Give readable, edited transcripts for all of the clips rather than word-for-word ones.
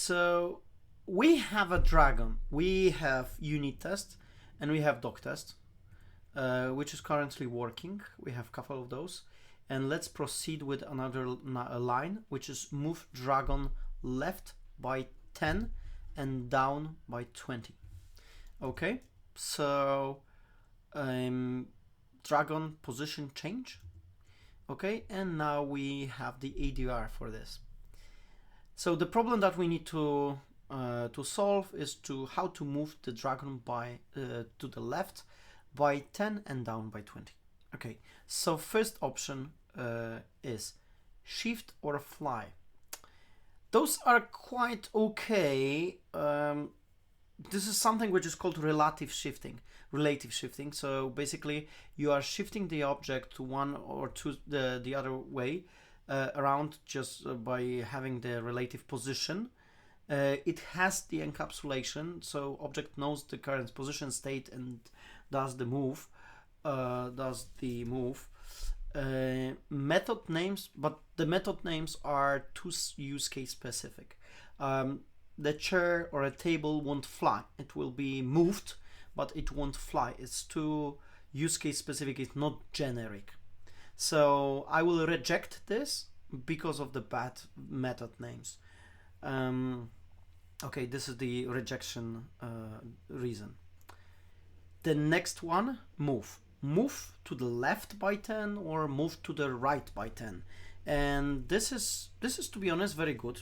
So we have a dragon. We have unit test and we have doc test, which is currently working. We have a couple of those. And let's proceed with another line, which is move dragon left by 10 and down by 20. Okay, so dragon position change. Okay, and now we have the ADR for this. So the problem that we need to solve is how to move the dragon by to the left by 10 and down by 20. Okay, so first option is shift or fly. Those are quite okay. This is something which is called relative shifting. So basically you are shifting the object to one or to the other way around just by having the relative position. It has the encapsulation, so object knows the current position state and does the move. Method names, but the method names are too use case specific. The chair or a table won't fly. It will be moved, but it won't fly. It's too use case specific. It's not generic. So I will reject this because of the bad method names. Okay, this is the rejection reason. The next one, move. Move to the left by 10 or move to the right by 10. And this is to be honest very good.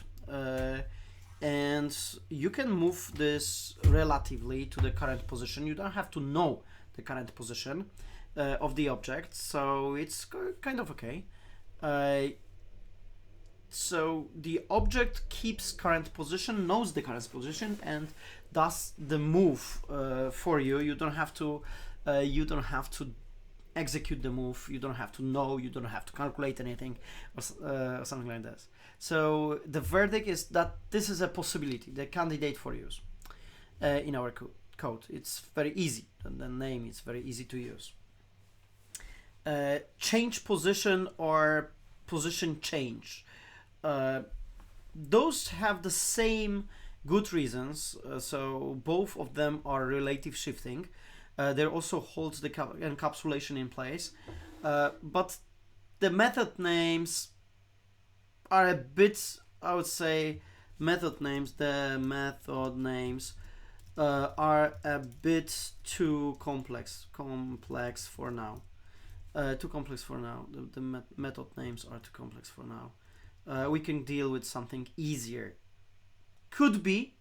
And you can move this relatively to the current position. You don't have to know the current position of the object, so it's kind of okay. So the object keeps current position, knows the current position, and does the move for you. You don't have to execute the move. You don't have to know. You don't have to calculate anything or something like this. So the verdict is that this is a possibility, the candidate for use in our code. It's very easy. The name is very easy to use. Change position or position change. Those have the same good reasons. So both of them are relative shifting. There also holds the encapsulation in place. But the method names are a bit, I would say, the method names are a bit too complex for now. The method names are too complex for now. We can deal with something easier. Could be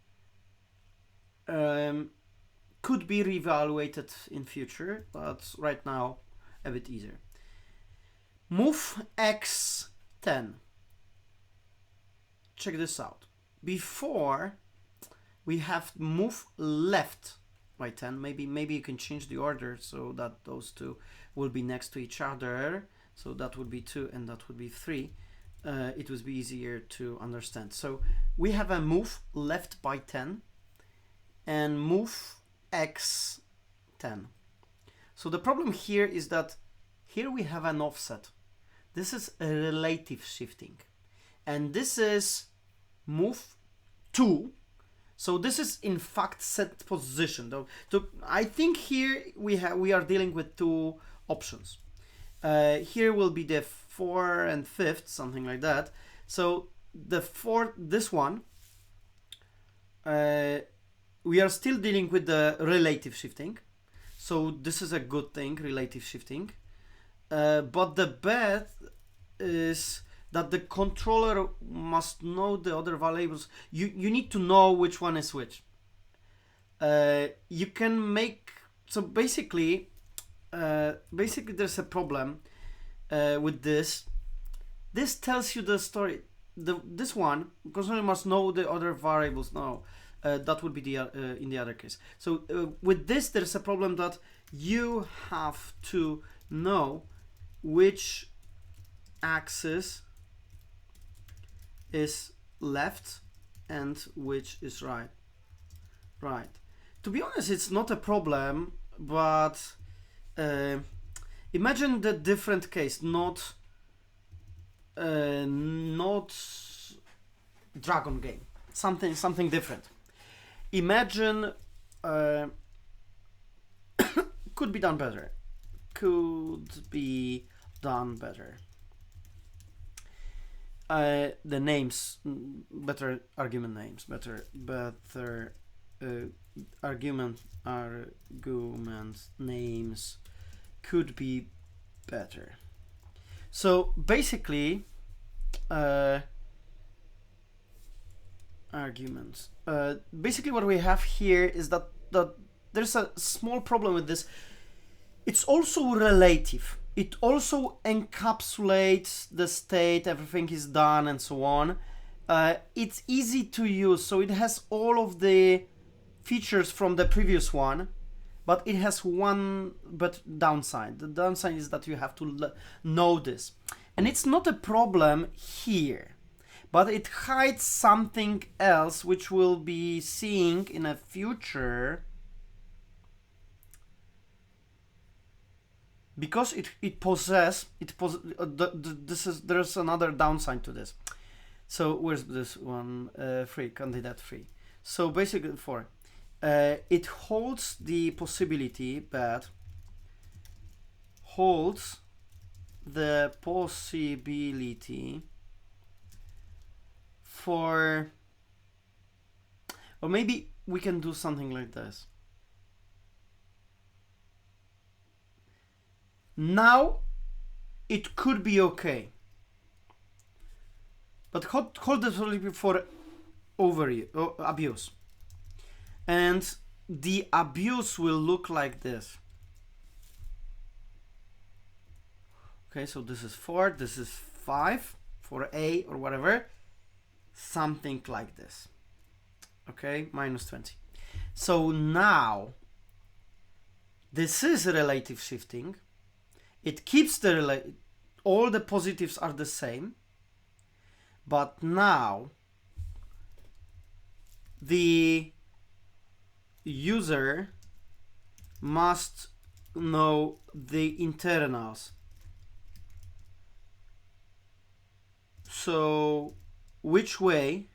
reevaluated in future, but right now a bit easier. Move x10. Check this out. Before we have move left by 10. Maybe you can change the order so that those two will be next to each other. So that would be 2 and that would be 3. It would be easier to understand. So we have a move left by 10 and move x10. So the problem here is that here we have an offset. This is a relative shifting, and this is move 2. So this is in fact set position. So I think here we are dealing with two options. Here will be the 4 and 5th, something like that. So the 4th, this one, we are still dealing with the relative shifting. So this is a good thing, relative shifting. But the bad is that the controller must know the other variables. You need to know which one is which. You can make, so basically there's a problem with this. This tells you the story. This one, controller must know the other variables now. That would be the in the other case. So with this, there's a problem that you have to know which axis is left and which is right. Right. To be honest, it's not a problem, but imagine the different case, not dragon game. something different. Imagine could be done better. Could be done better. The names, better argument names, better argument names could be better. So basically, arguments. Basically, what we have here is that there's a small problem with this. It's also relative. It also encapsulates the state, everything is done, and so on. It's easy to use, so it has all of the features from the previous one, but it has one downside. The downside is that you have to know this. And it's not a problem here, but it hides something else which we'll be seeing in a future. Because there's another downside to this. So where's this one? Free, candidate free. So basically it holds the possibility for, or maybe we can do something like this. Now it could be okay, but hold the possibility for abuse, and the abuse will look like this. Okay, so this is 4, this is 5 for A or whatever, something like this. Okay, minus 20. So now this is relative shifting. It keeps all the positives are the same, but now the user must know the internals. So which way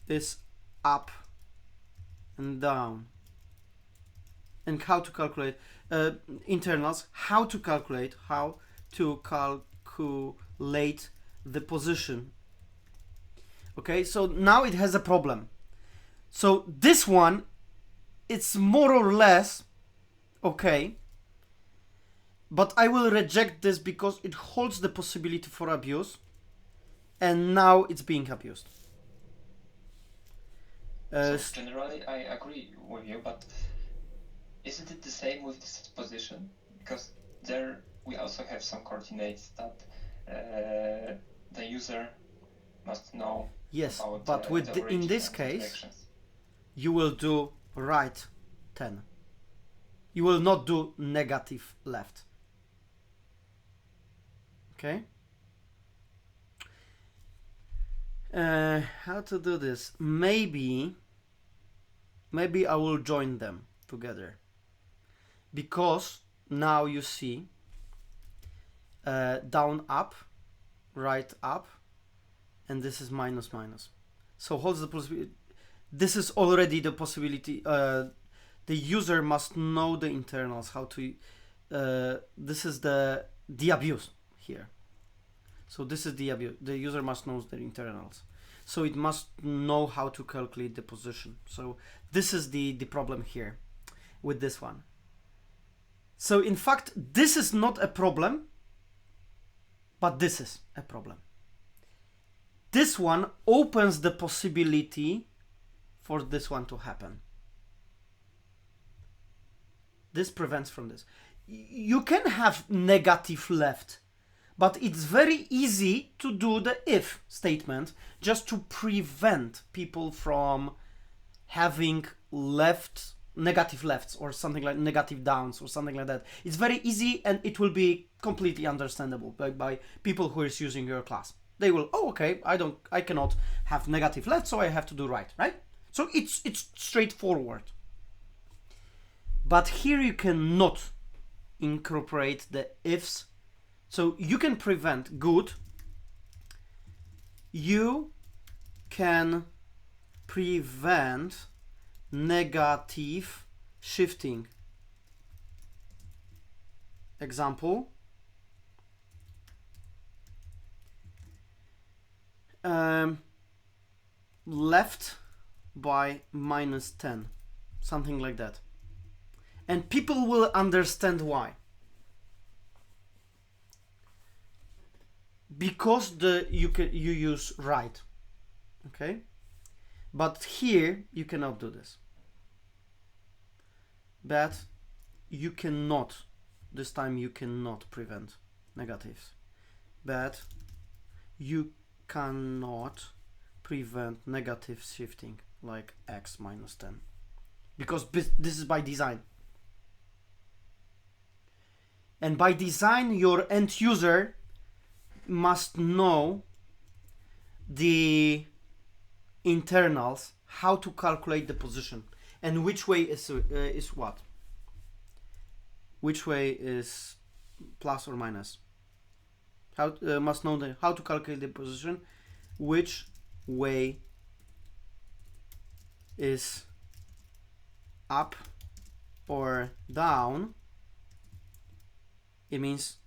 is up and down, and how to calculate internals, how to calculate the position. Okay, so now it has a problem. So this one, it's more or less okay, but I will reject this because it holds the possibility for abuse, and now it's being abused. So generally, I agree with you, but isn't it the same with this position? Because there we also have some coordinates that the user must know. Yes, about, but with in this case, you will do right 10. You will not do negative left. Okay? How to do this? Maybe I will join them together, because now you see down up, right up, and this is minus minus. So holds the possibility. This is already the possibility. The user must know the internals, how to this is the abuse here. So this is the abuse. The user must know the internals, so it must know how to calculate the position. So this is the problem here with this one. So in fact, this is not a problem, but this is a problem. This one opens the possibility for this one to happen. This prevents from this. You can have negative left, but it's very easy to do the if statement just to prevent people from having negative lefts or something like negative downs or something like that. It's very easy, and it will be completely understandable by people who is using your class. They will, oh, okay, I cannot have negative left, so I have to do right? So it's straightforward. But here you cannot incorporate the ifs. So you can prevent good. You can prevent negative shifting. Example, left by -10, something like that, and people will understand why. Because you use right, okay, but here you cannot do this. But you cannot, this time you cannot prevent negatives. But you cannot prevent negative shifting like x -10, because this is by design. And by design, your end user must know the internals, how to calculate the position, and which way is what, which way is plus or minus. How must know how to calculate the position, which way is up or down. It means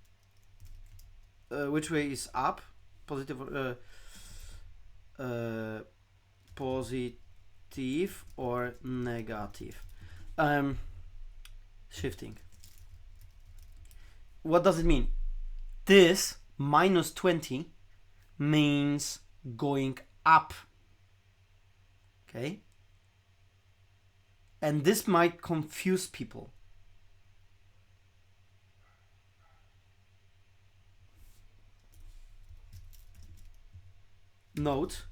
which way is up, positive or negative. Shifting. What does it mean? This -20 means going up, okay? And this might confuse people. Note,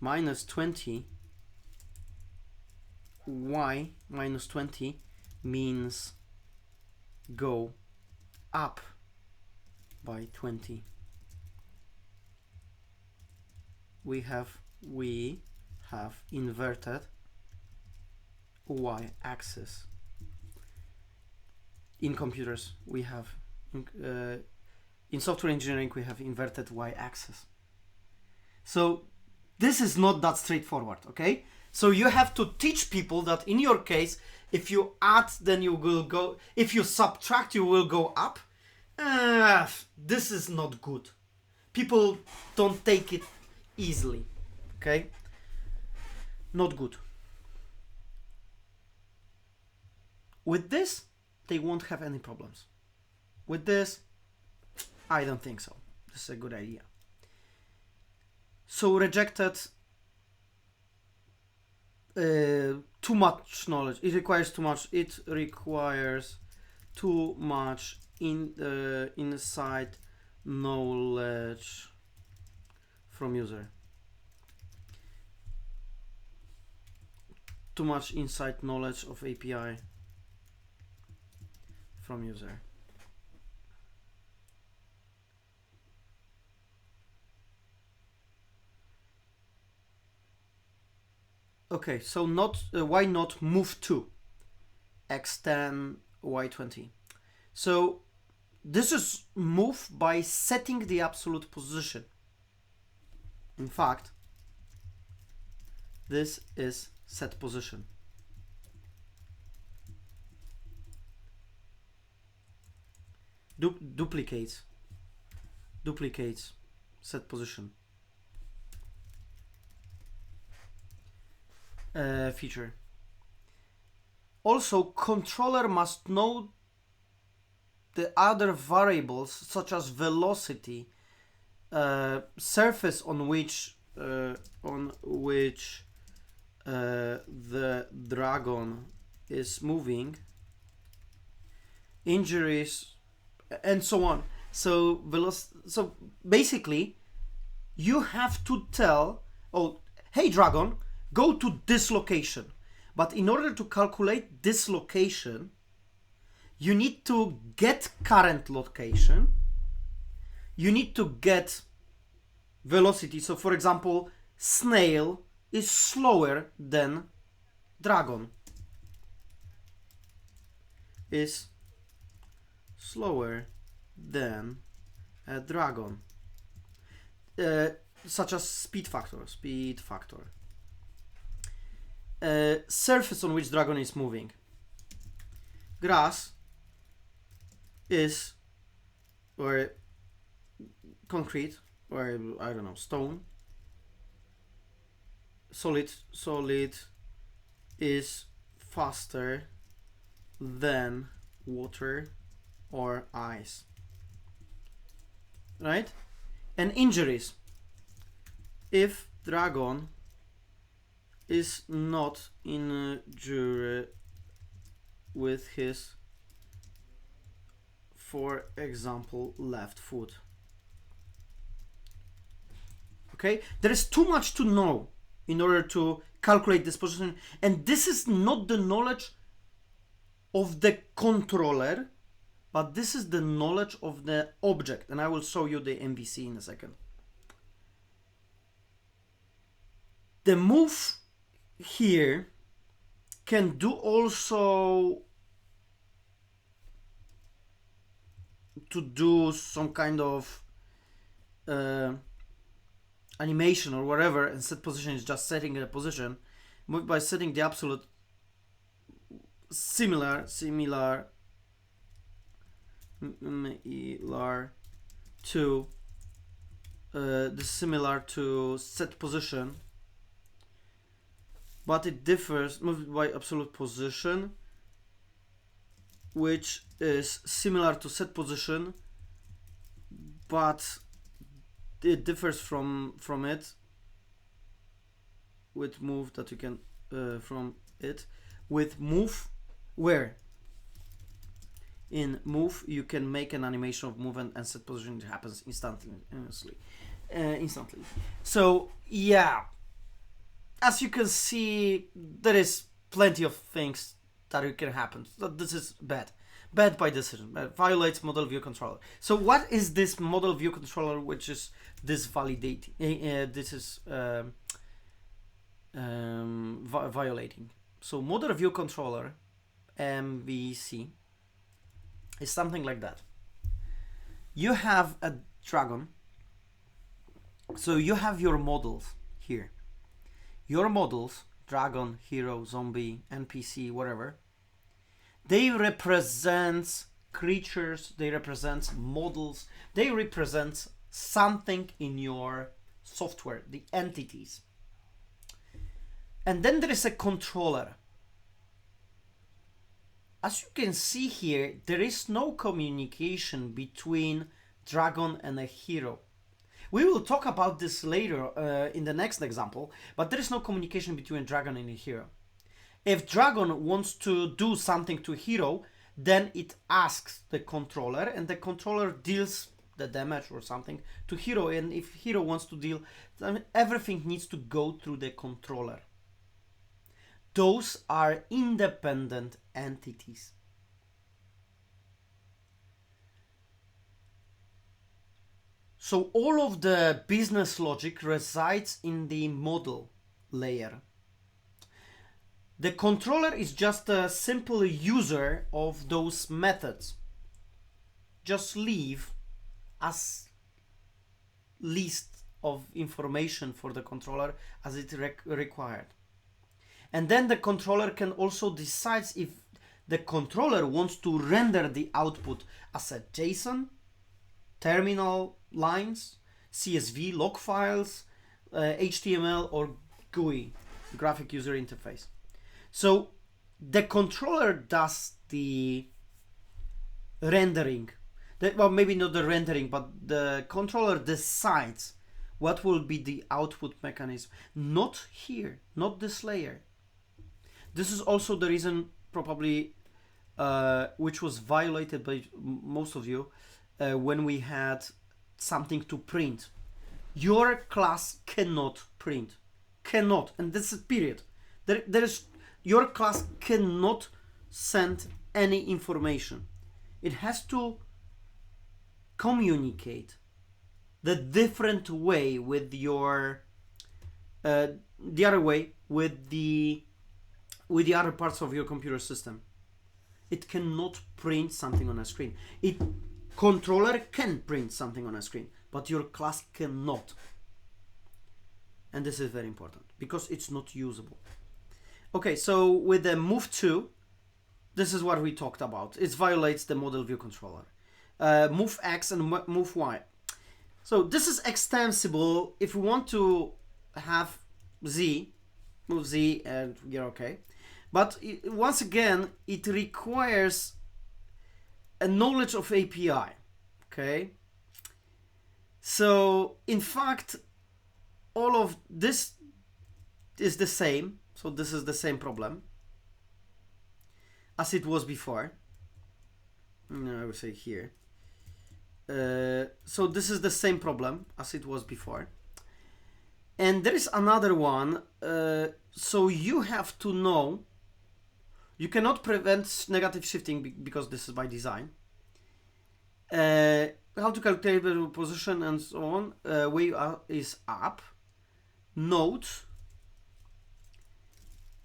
-20, y -20 means go up by 20. We have inverted y-axis. In computers, we have in software engineering, we have inverted y-axis. So this is not that straightforward, okay? So you have to teach people that in your case, if you add, then you will go, if you subtract, you will go up. This is not good. People don't take it easily, okay? Not good. With this, they won't have any problems. With this, I don't think so. This is a good idea. So rejected, too much knowledge. It requires too much. It requires too much inside knowledge from user. Too much inside knowledge of API from user. Okay, so why not move to x10, y20? So this is move by setting the absolute position. In fact, this is set position. Duplicates set position. Feature. Also, controller must know the other variables such as velocity, surface on which the dragon is moving, injuries, and so on. So basically, you have to tell, oh, hey dragon, go to this location. But in order to calculate this location, you need to get current location. You need to get velocity. So for example, snail is slower than dragon. Is slower than a dragon. such as speed factor, surface on which dragon is moving. Grass is, or concrete, or I don't know, stone. Solid is faster than water or ice, right? And injuries, if dragon is not injured with his, for example, left foot. Okay, there is too much to know in order to calculate this position, and this is not the knowledge of the controller, but this is the knowledge of the object, and I will show you the MVC in a second. The move here can do also to do some kind of animation or whatever, and set position is just setting a position. Move by setting the absolute similar to the similar to set position, but it differs. Moved by absolute position, which is similar to set position, but it differs from it with move that you can from it with move, where in move you can make an animation of movement and set position. It happens instantly. So yeah, as you can see, there is plenty of things that it can happen. So this is bad by decision. Violates model view controller. So what is this model view controller, which is this validating? This is violating. So model view controller, MVC, is something like that. You have a dragon, so you have your models here. Your models, dragon, hero, zombie, NPC, whatever, they represent creatures, they represent models, they represent something in your software, the entities. And then there is a controller. As you can see here, there is no communication between dragon and a hero. We will talk about this later in the next example, but there is no communication between a dragon and a hero. If dragon wants to do something to hero, then it asks the controller, and the controller deals the damage or something to hero. And if hero wants to deal, then everything needs to go through the controller. Those are independent entities. So all of the business logic resides in the model layer. The controller is just a simple user of those methods. Just leave as least of information for the controller as it required. And then the controller can also decide if the controller wants to render the output as a JSON, terminal lines, CSV log files, HTML, or GUI, graphic user interface. So the controller does the rendering. Well, maybe not the rendering, but the controller decides what will be the output mechanism. Not here, not this layer. This is also the reason probably which was violated by most of you when we had something to print. Your class cannot print. Cannot. And this is period. There is, your class cannot send any information. It has to communicate the different way with your the other way with the other parts of your computer system. It cannot print something on a screen. Controller can print something on a screen, but your class cannot. And this is very important because it's not usable. Okay, so with the move to, this is what we talked about. It violates the model view controller. Move X and move Y. So this is extensible if we want to have Z, move Z and you're okay. But once again, it requires a knowledge of API, okay? So in fact, all of this is the same. So this is the same problem as it was before. I would say here. So this is the same problem as it was before. And there is another one. So you have to know, you cannot prevent negative shifting because this is by design. How to calculate the position and so on. Way is up. Note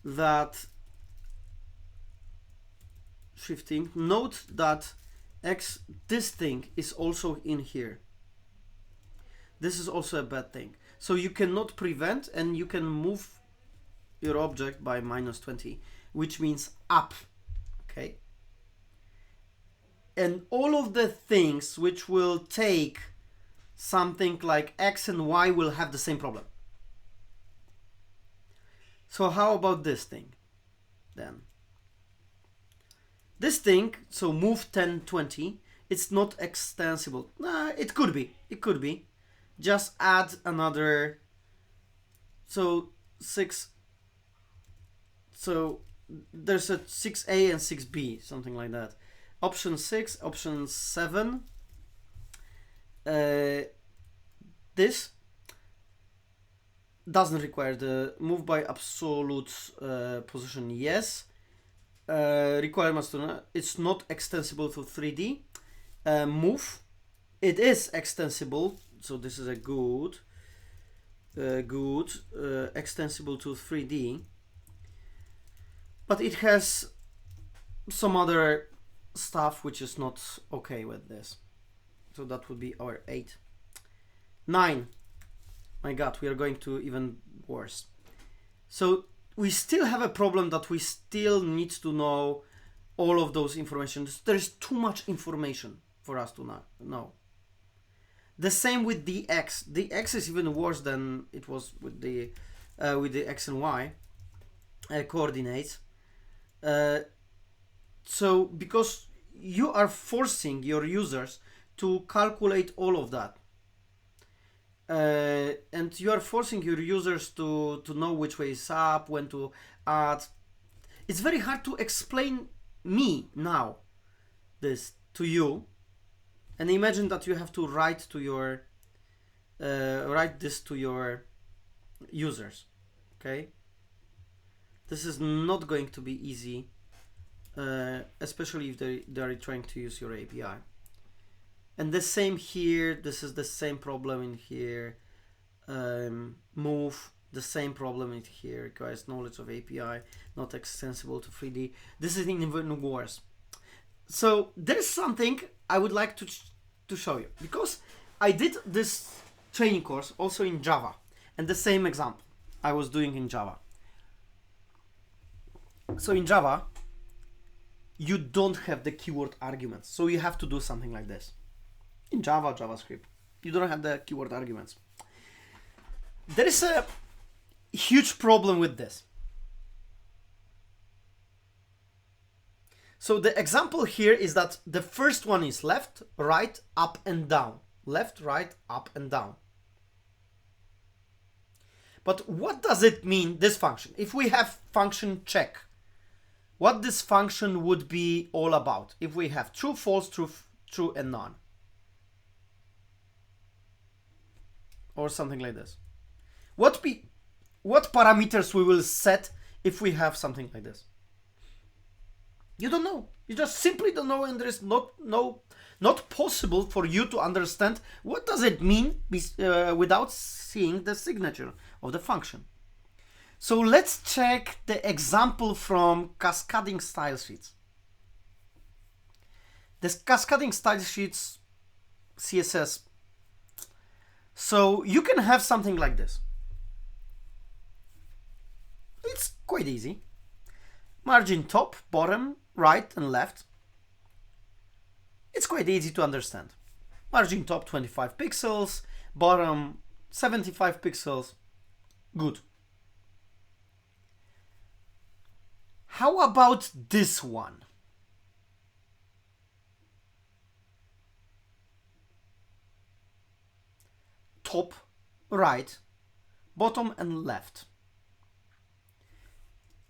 that shifting. Note that X, this thing is also in here. This is also a bad thing. So you cannot prevent, and you can move your object by -20, which means up, okay? And all of the things which will take something like X and Y will have the same problem. So how about this thing then? This thing, so move 10, 20, it's not extensible. It could be, it could be. Just add another, so 6, so there's a 6A and 6B, something like that. Option 6, option 7, this doesn't require the move by absolute position, yes. Requirements to know, it's not extensible to 3D. Move, it is extensible, so this is a good extensible to 3D, but it has some other stuff which is not okay with this. So that would be our 8. 9, my god, we are going to even worse. So we still have a problem that we still need to know all of those information. There's too much information for us to know. The same with the X. The X is even worse than it was with the X and Y coordinates. So because you are forcing your users to calculate all of that. And you are forcing your users to know which way is up, when to add. It's very hard to explain me now this to you, and imagine that you have to write to your write this to your users. Okay, this is not going to be easy, especially if they are trying to use your API. And the same here, this is the same problem in here. Move, the same problem in here, requires knowledge of API, not extensible to 3D. This is even worse. So there's something I would like to show you, because I did this training course also in Java, and the same example I was doing in Java. So in Java, you don't have the keyword arguments, so you have to do something like this. In Java, JavaScript, you don't have the keyword arguments. There is a huge problem with this. So the example here is that the first one is left, right, up and down. Left, right, up and down. But what does it mean, this function? If we have function check, what this function would be all about? If we have true, false, true, and none. Or something like this. What parameters we will set if we have something like this? You don't know. You just simply don't know, and there is not possible for you to understand what does it mean without seeing the signature of the function. So let's check the example from cascading style sheets. This cascading style sheets CSS. So you can have something like this. quite easy. Margin top, bottom, right and left. It's quite easy to understand. Margin top 25 pixels, bottom 75 pixels. Good. How about this one? Top, right, bottom and left.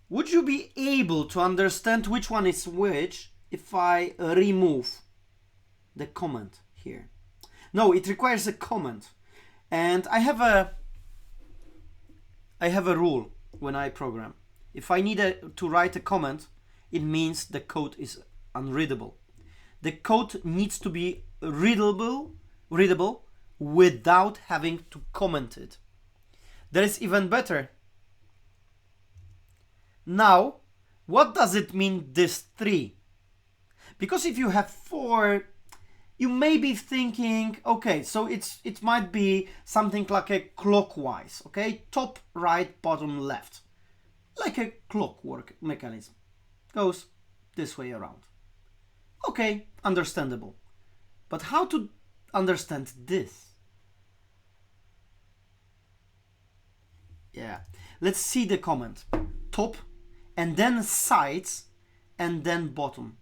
Would you be able to understand which one is which if I remove the comment here? No, it requires a comment. And I have a rule when I program. If I need to write a comment, it means the code is unreadable. The code needs to be readable without having to comment it. That is even better. Now, what does it mean, this 3? Because if you have 4, you may be thinking, okay, so it might be something like a clockwise, okay? Top, right, bottom, left. Like a clockwork mechanism. Goes this way around. Okay, understandable. But how to understand this? Yeah, let's see the comment. Top, and then sides, and then bottom.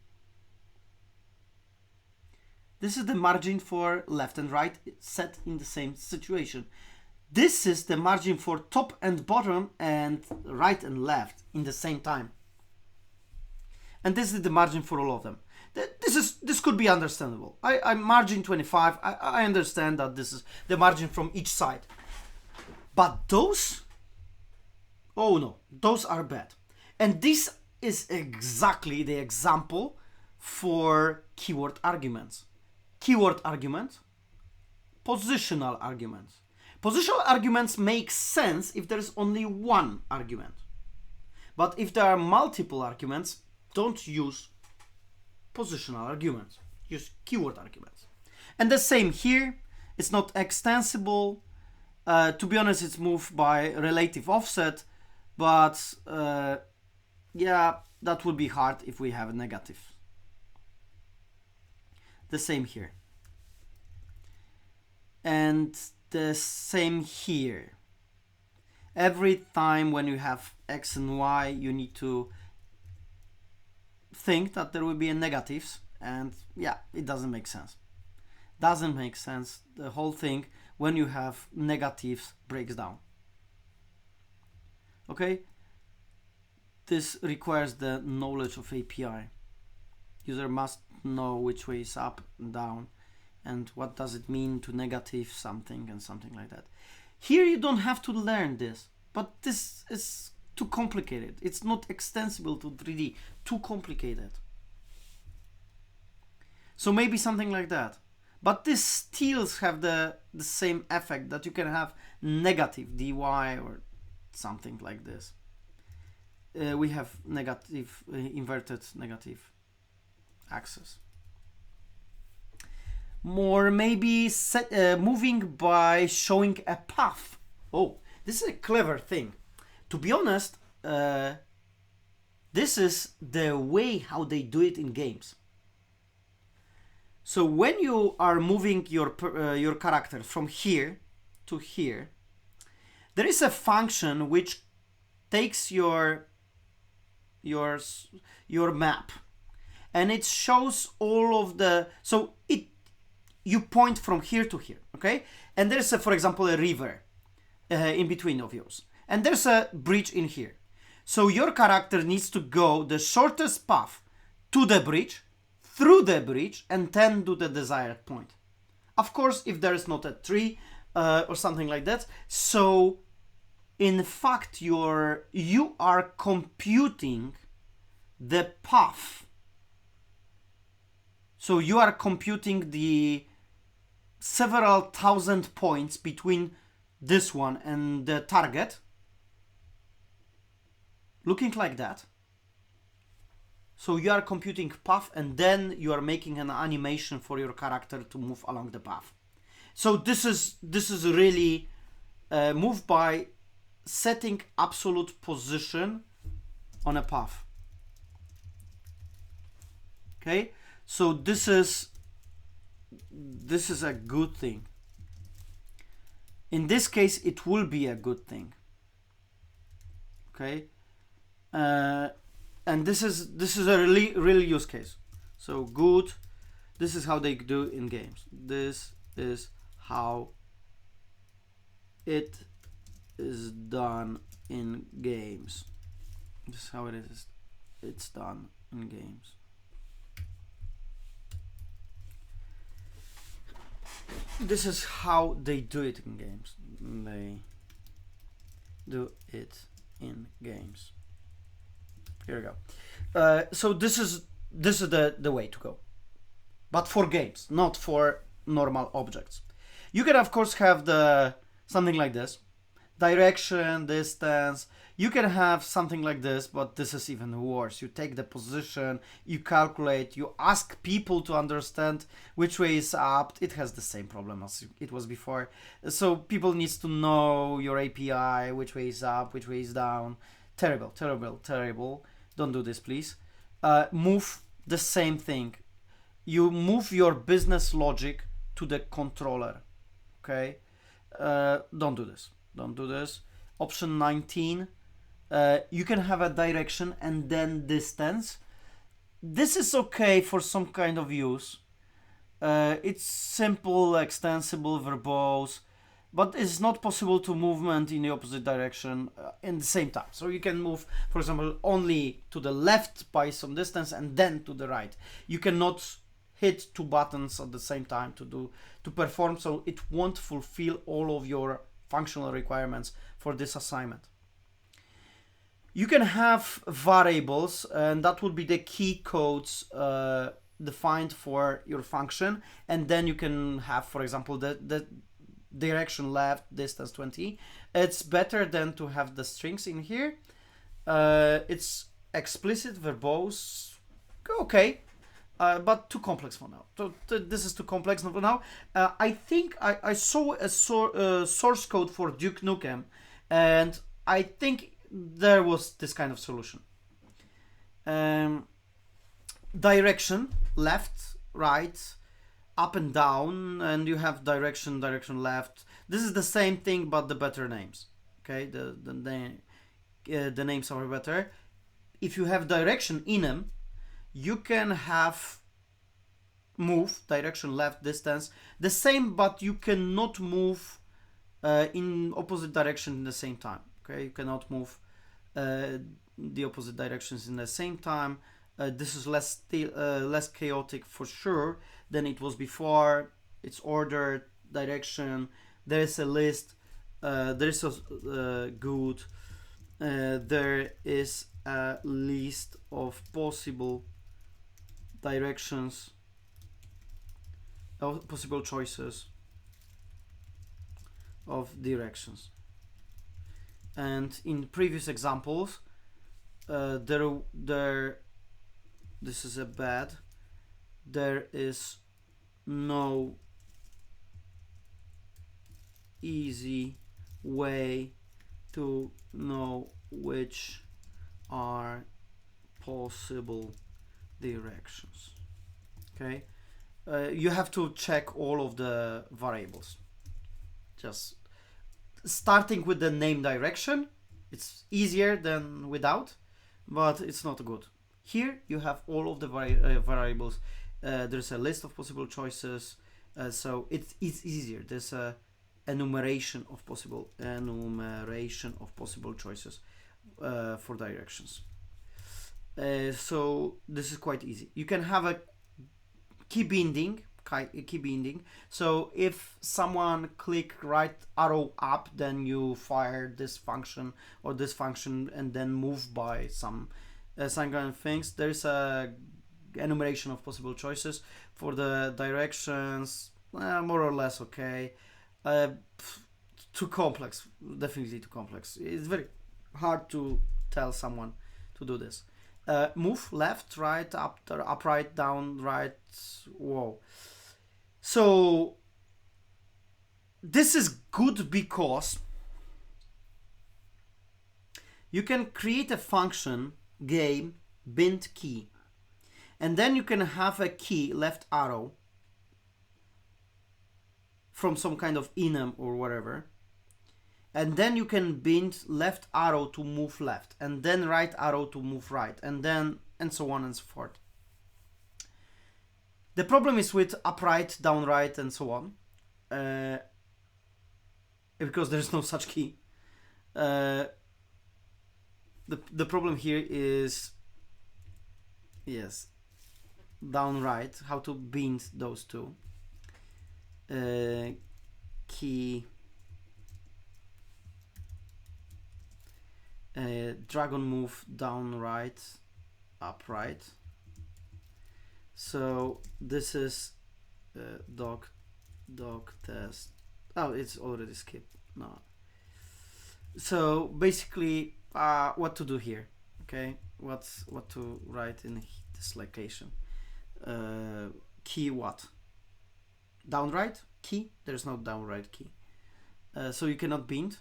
This is the margin for left and right set in the same situation. This is the margin for top and bottom and right and left in the same time. And this is the margin for all of them. This could be understandable. I'm margin 25. I understand that this is the margin from each side. But those, oh no, those are bad. And this is exactly the example for keyword arguments. Keyword argument, positional arguments. Positional arguments make sense if there is only one argument. But if there are multiple arguments, don't use positional arguments. Use keyword arguments. And the same here. It's not extensible. To be honest, it's moved by relative offset. But yeah, that would be hard if we have a negative. The same here. And the same here. Every time when you have X and Y, you need to think that there will be a negatives, and yeah, it doesn't make sense. Doesn't make sense. The whole thing, when you have negatives, breaks down. Okay? This requires the knowledge of API. User must know which way is up and down, and what does it mean to negative something and something like that. Here you don't have to learn this, but this is too complicated. It's not extensible to 3D, too complicated. So maybe something like that. But these still have the same effect, that you can have negative dy or something like this. We have negative, inverted negative axis. More maybe moving by showing a path. Oh, this is a clever thing. To be honest, this is the way how they do it in games. So when you are moving your character from here to here, there is a function which takes your map, and it shows all of the, so you point from here to here, okay? And there's for example a river in between of yours, and there's a bridge in here. So your character needs to go the shortest path to the bridge, through the bridge, and then to the desired point. Of course, if there is not a tree or something like that. So in fact, you are computing the path. So you are computing the several thousand points between this one and the target, looking like that. So you are computing path, and then you are making an animation for your character to move along the path. So this is really moved by setting absolute position on a path. Okay, so this is a good thing. In this case, it will be a good thing. Okay, and this is a real use case. So good. This is how they do in games. This is how it is done in games. This is how it is. It's done in games. This is how they do it in games. They do it in games. Here we go. So this is the way to go, but for games, not for normal objects. You can of course have something like this, direction, distance. You can have something like this, but this is even worse. You take the position, you calculate, you ask people to understand which way is up. It has the same problem as it was before. So people needs to know your API, which way is up, which way is down. Terrible, terrible, terrible. Don't do this, please. Move the same thing. You move your business logic to the controller. Okay? Don't do this. Don't do this. Option 19. You can have a direction and then distance. This is okay for some kind of use. It's simple, extensible, verbose, but it's not possible to movement in the opposite direction in the same time. So you can move, for example, only to the left by some distance and then to the right. You cannot hit two buttons at the same time to perform, so it won't fulfill all of your functional requirements for this assignment. You can have variables, and that would be the key codes defined for your function, and then you can have, for example, the direction left, distance 20. It's better than to have the strings in here. It's explicit, verbose, okay, but too complex for now. So this is too complex for now. I think I saw a source code for Duke Nukem, and I think there was this kind of solution. Direction, left, right, up and down, and you have direction left. This is the same thing, but the better names. Okay, the names are better. If you have direction in them, you can have move, direction, left, distance, the same, but you cannot move in opposite direction in the same time. Okay, you cannot move the opposite directions in the same time. This is less chaotic for sure than it was before. It's ordered, direction, there is a list, there is a good, there is a list of possible directions, of possible choices of directions. And in previous examples, this is a bad. There is no easy way to know which are possible directions. Okay, you have to check all of the variables. Just starting with the name direction, it's easier than without, but it's not good. Here you have all of the variables. There's a list of possible choices, so it's easier. There's a enumeration of possible choices for directions. So this is quite easy. You can have a key binding. So if someone click right arrow up, then you fire this function or this function and then move by some kind of things. There's a enumeration of possible choices for the directions, more or less okay. Too complex, definitely too complex. It's very hard to tell someone to do this. Move left, right, up, right, down, right. Whoa. So this is good because you can create a function game bind key, and then you can have a key left arrow from some kind of enum or whatever, and then you can bind left arrow to move left, and then right arrow to move right, and then and so on and so forth. The problem is with upright, down right, and so on, because there's no such key. The problem here is, yes, down right, how to bind those two. Key dragon move down right, upright. So this is doc test. Oh, it's already skipped. No. So basically, what to do here? Okay, what to write in this location? Key what? Down right key? There's no down right key, so you cannot bind.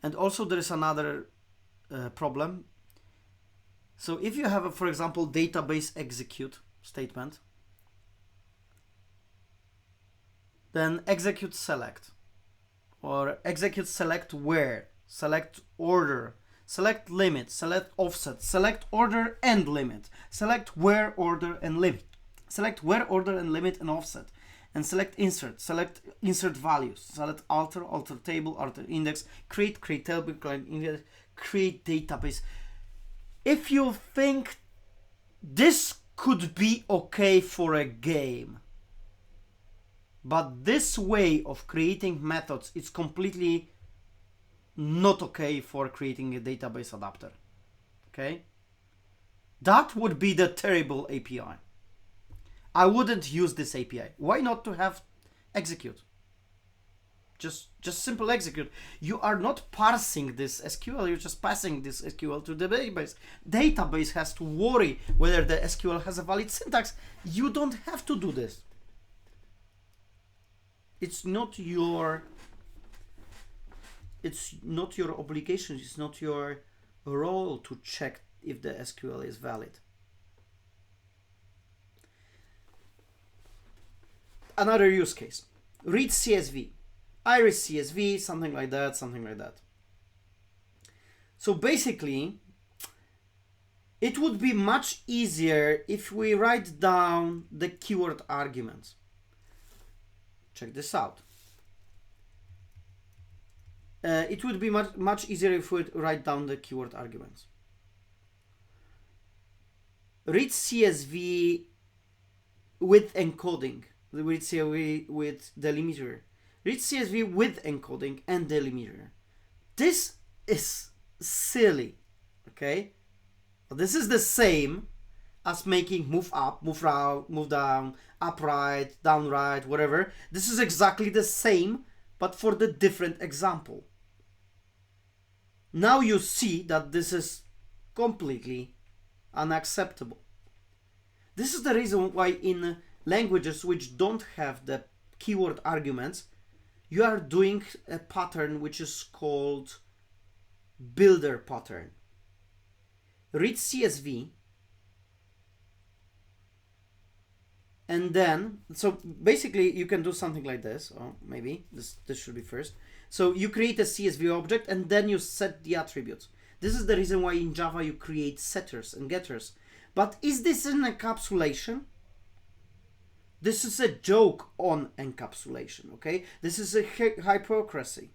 And also there is another problem. So if you have, for example, database execute statement, then execute select, or execute select where, select order, select limit, select offset, select order and limit, select where, order and limit, select where, order and limit and offset, and select insert values, select alter table, alter index, create table, create database. If you think this could be okay for a game, but this way of creating methods is completely not okay for creating a database adapter, okay? That would be the terrible API. I wouldn't use this API. Why not to have execute? Just simple execute. You are not parsing this SQL, you're just passing this SQL to the database. Database has to worry whether the SQL has a valid syntax. You don't have to do this. It's not your obligation, it's not your role to check if the SQL is valid. Another use case, read CSV, iris CSV, something like that. So basically, it would be much easier if we write down the keyword arguments. Check this out. It would be much easier if we write down the keyword arguments. Read CSV with encoding. Read CSV with delimiter. Read CSV with encoding and delimiter. This is silly, okay? This is the same as making move up, move out, move down, upright, down right, whatever. This is exactly the same, but for the different example. Now you see that this is completely unacceptable. This is the reason why in languages which don't have the keyword arguments, you are doing a pattern which is called builder pattern. Read CSV, and then, so basically you can do something like this, or maybe this should be first. So you create a CSV object and then you set the attributes. This is the reason why in Java you create setters and getters. But is this an encapsulation? This is a joke on encapsulation, okay? This is a hypocrisy.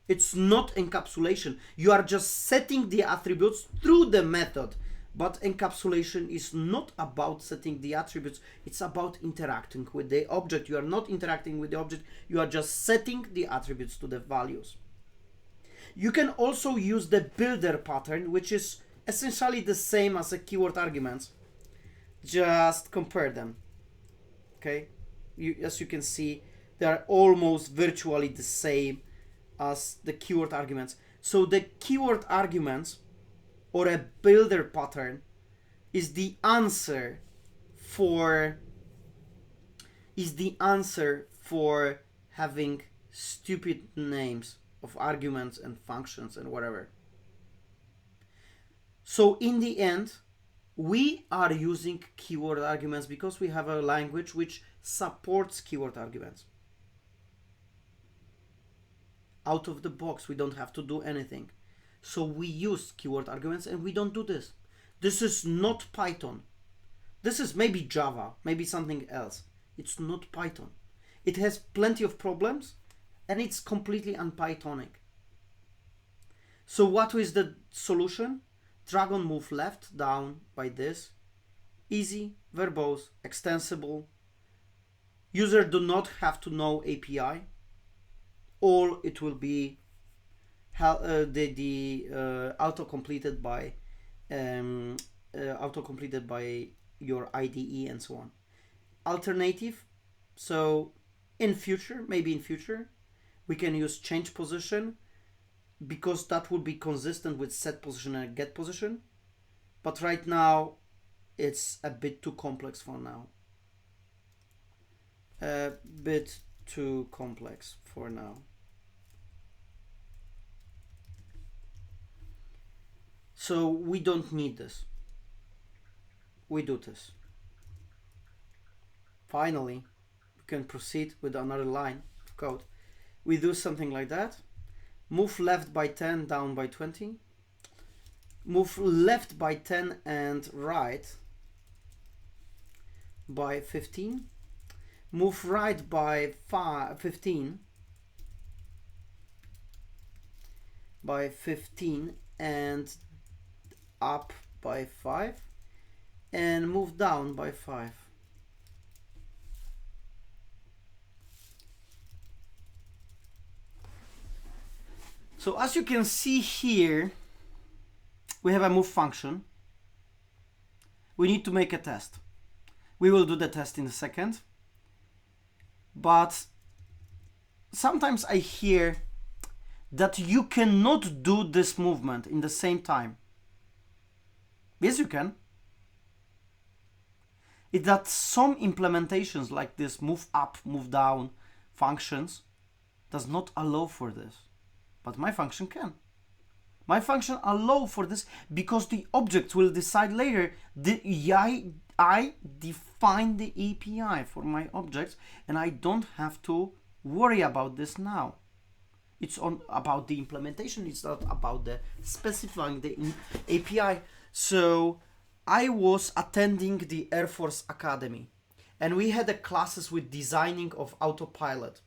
It's not encapsulation. You are just setting the attributes through the method. But encapsulation is not about setting the attributes. It's about interacting with the object. You are not interacting with the object. You are just setting the attributes to the values. You can also use the builder pattern, which is essentially the same as a keyword arguments. Just compare them. Okay? As you can see, they are almost virtually the same as the keyword arguments. So the keyword arguments or a builder pattern is the answer for having stupid names of arguments and functions and whatever. So in the end, we are using keyword arguments because we have a language which supports keyword arguments. Out of the box, we don't have to do anything. So we use keyword arguments, and we don't do this. This is not Python. This is maybe Java, maybe something else. It's not Python. It has plenty of problems, and it's completely un-Pythonic. So what is the solution? Drag on move left down by this. Easy, verbose, extensible. User do not have to know API. All it will be auto-completed by your IDE and so on. Alternative, so in future, maybe in future, we can use change position because that would be consistent with set position and get position. But right now, it's a bit too complex for now. A bit too complex for now. So we don't need this. We do this. Finally, we can proceed with another line of code. We do something like that. Move left by 10, down by 20. Move left by 10 and right by 15. Move right by 15 and up by 5 and move down by 5. So as you can see here, we have a move function. We need to make a test. We will do the test in a second. But sometimes I hear that you cannot do this movement in the same time. Yes, you can. It's that some implementations like this move up, move down functions does not allow for this. But my function can. My function allow for this because the object will decide later. I define the API for my objects and I don't have to worry about this now. It's about the implementation. It's not about the specifying the API. So I was attending the Air Force Academy and we had a classes with designing of autopilot.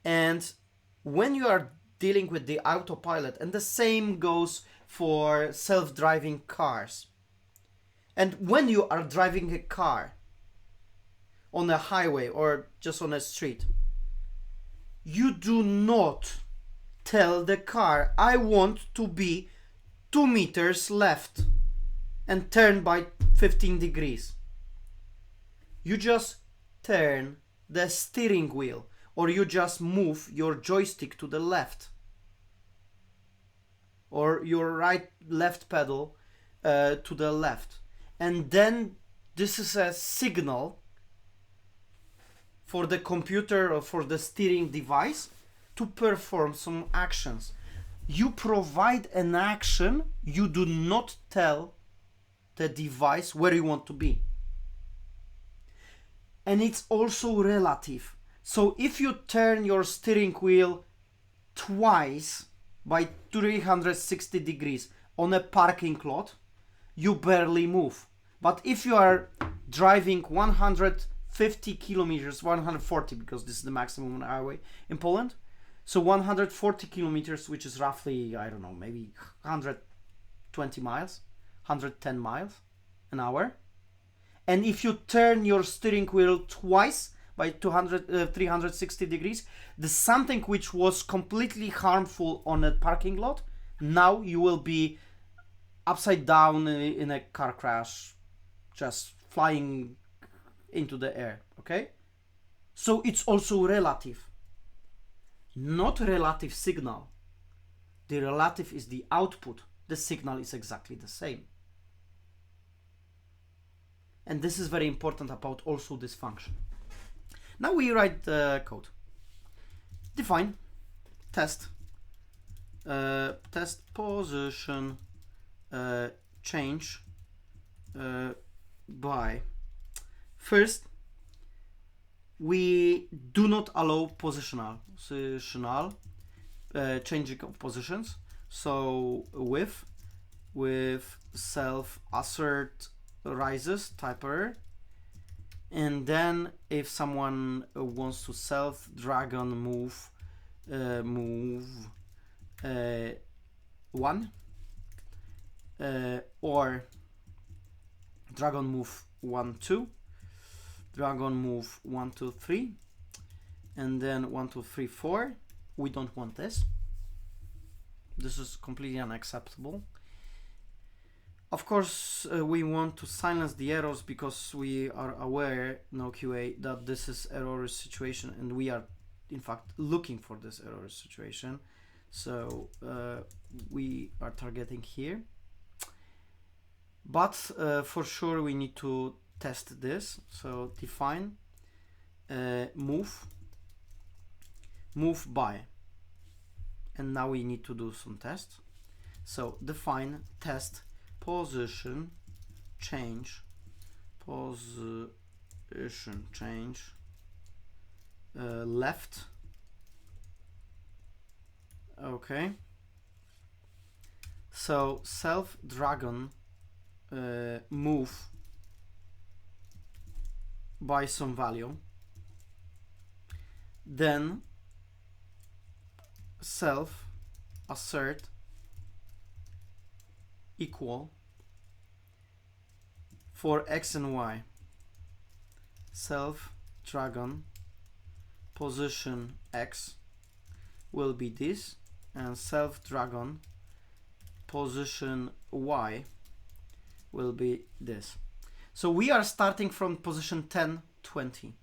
And when you are dealing with the autopilot, and the same goes for self-driving cars. And when you are driving a car on a highway or just on a street, you do not tell the car, I want to be 2 meters left and turn by 15 degrees. You just turn the steering wheel or you just move your joystick to the left or your left pedal to the left. And then this is a signal for the computer or for the steering device to perform some actions. You provide an action, you do not tell the device where you want to be. And it's also relative. So if you turn your steering wheel twice by 360 degrees on a parking lot, you barely move. But if you are driving 150 kilometers, 140 because this is the maximum on the highway in Poland, so 140 kilometers, which is roughly, I don't know, maybe 120 miles, 110 miles an hour. And if you turn your steering wheel twice by 360 degrees, the something which was completely harmful on a parking lot, now you will be upside down in a car crash, just flying into the air, okay? So it's also relative. Not relative signal. The relative is the output. The signal is exactly the same. And this is very important about also this function. Now we write the code. Define, test, test position, change by. First, we do not allow positional changing of positions. So with self assert rises type error, and then if someone wants to self drag on move one or dragon move 1 2, dragon move 1 2 3, and then 1 2 3 4, we don't want this. This is completely unacceptable. Of course, we want to silence the errors because we are aware, no QA, that this is error situation, and we are in fact looking for this error situation. So we are targeting here. But for sure we need to test this. So define move by, and now we need to do some tests. So define test position change left. Okay, so self dragon move by some value, then self assert equal for x and y, self dragon position x will be this, and self dragon position y will be this. So we are starting from position 10 20.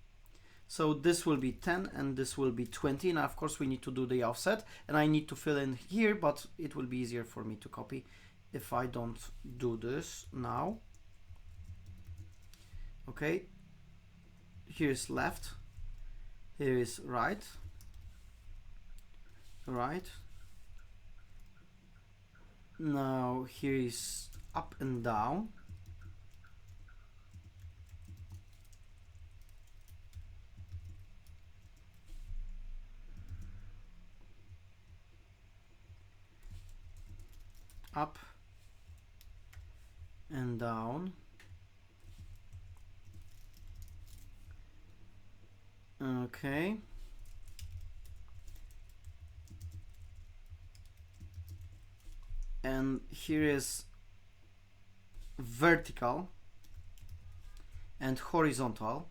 So this will be 10 and this will be 20. Now of course we need to do the offset, and I need to fill in here, but it will be easier for me to copy if I don't do this now. Okay, here is left, here is right, now here is up and down, up and down. Okay, and here is vertical and horizontal.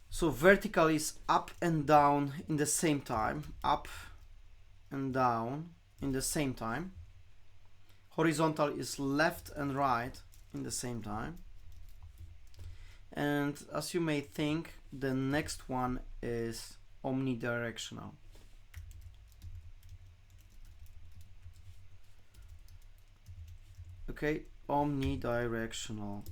So vertical is up and down in the same time, up and down in the same time. Horizontal is left and right in the same time. And as you may think, the next one is omnidirectional. Okay, omnidirectional,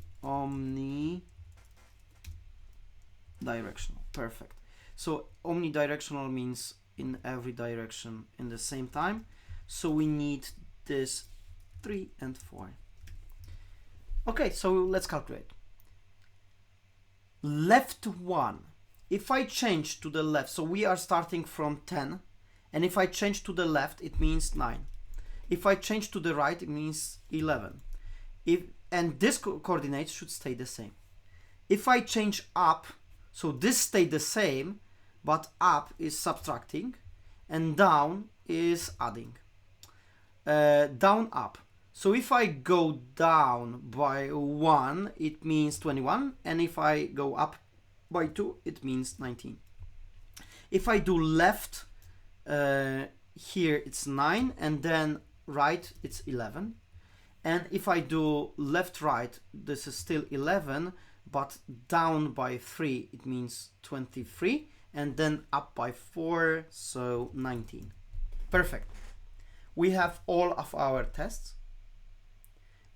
perfect. So omnidirectional means in every direction in the same time. So we need this 3 and 4. Okay, so let's calculate. Left 1, if I change to the left, so we are starting from 10, and if I change to the left it means 9. If I change to the right it means 11. And this coordinate should stay the same. If I change up, so this stayed the same, but up is subtracting and down is adding. Down up. So if I go down by 1, it means 21, and if I go up by 2, it means 19. If I do left, here it's 9, and then right, it's 11. And if I do left, right, this is still 11, but down by 3, it means 23, and then up by 4, so 19. Perfect. We have all of our tests.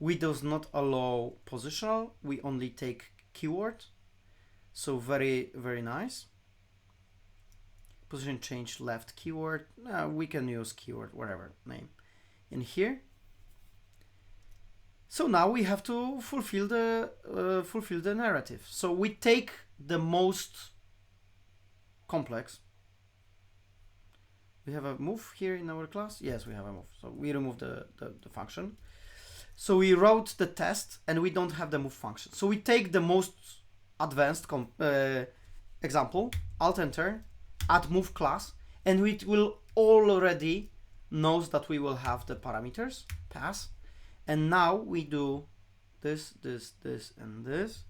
We does not allow positional, we only take keyword. So very, very nice. Position change left keyword, we can use keyword, whatever name in here. So now we have to fulfill the narrative. So we take the most complex. We have a move here in our class. Yes, we have a move. So we remove the function. So we wrote the test and we don't have the move function. So we take the most advanced example, Alt Enter, add move class, and it will already knows that we will have the parameters pass. And now we do this, and this,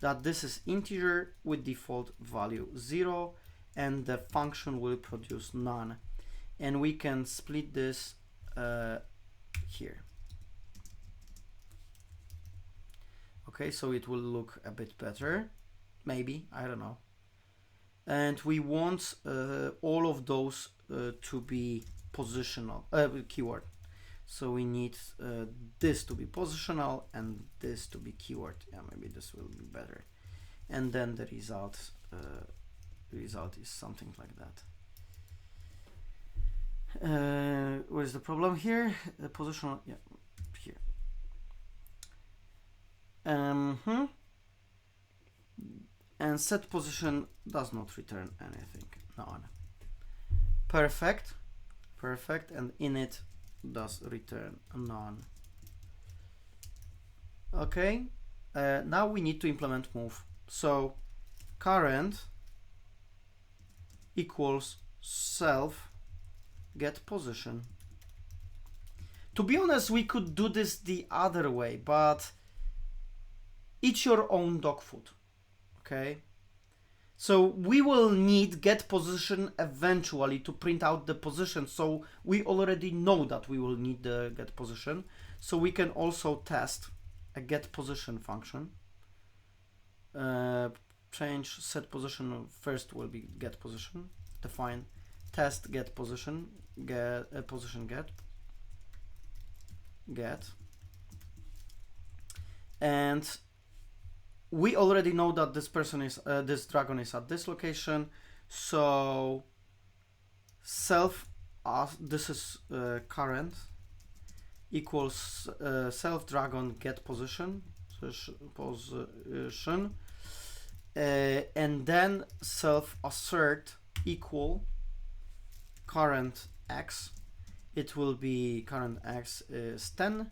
that this is integer with default value 0, and the function will produce none. And we can split this here. Okay, so it will look a bit better, maybe, I don't know. And we want all of those to be positional, keyword. So we need this to be positional and this to be keyword. Yeah, maybe this will be better. And then the result is something like that. Where's the problem here? The positional, yeah, here. And set position does not return anything. None. Perfect. Perfect. And init does return none. Okay. Now we need to implement move. So current equals self get position. To be honest, we could do this the other way, but eat your own dog food. Okay. So we will need get position eventually to print out the position. So we already know that we will need the get position. So we can also test a get position function. Change set position first will be get position. Define test get position, get position get. And we already know that this person is this dragon is at this location, so self this is current equals self dragon get position and then self assert equal current x. It will be current x is 10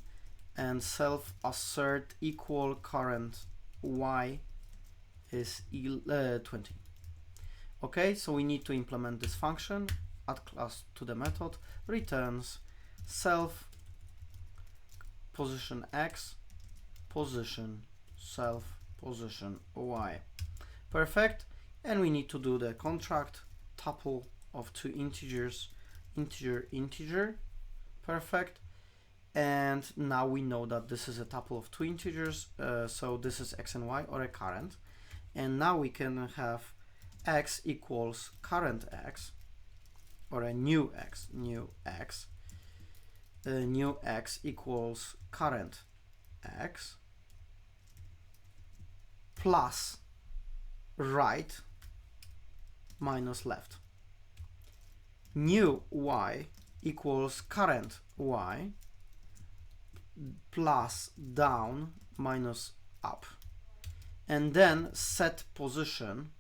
and self assert equal current y is 20. Okay, so we need to implement this function, add class to the method, returns self position x, position self position y. Perfect. And we need to do the contract tuple of two integers, integer. Perfect. And now we know that this is a tuple of two integers, so this is x and y, or a current. And now we can have x equals current x, or a new x equals current x plus right minus left. New y equals current y plus down minus up. And then set position.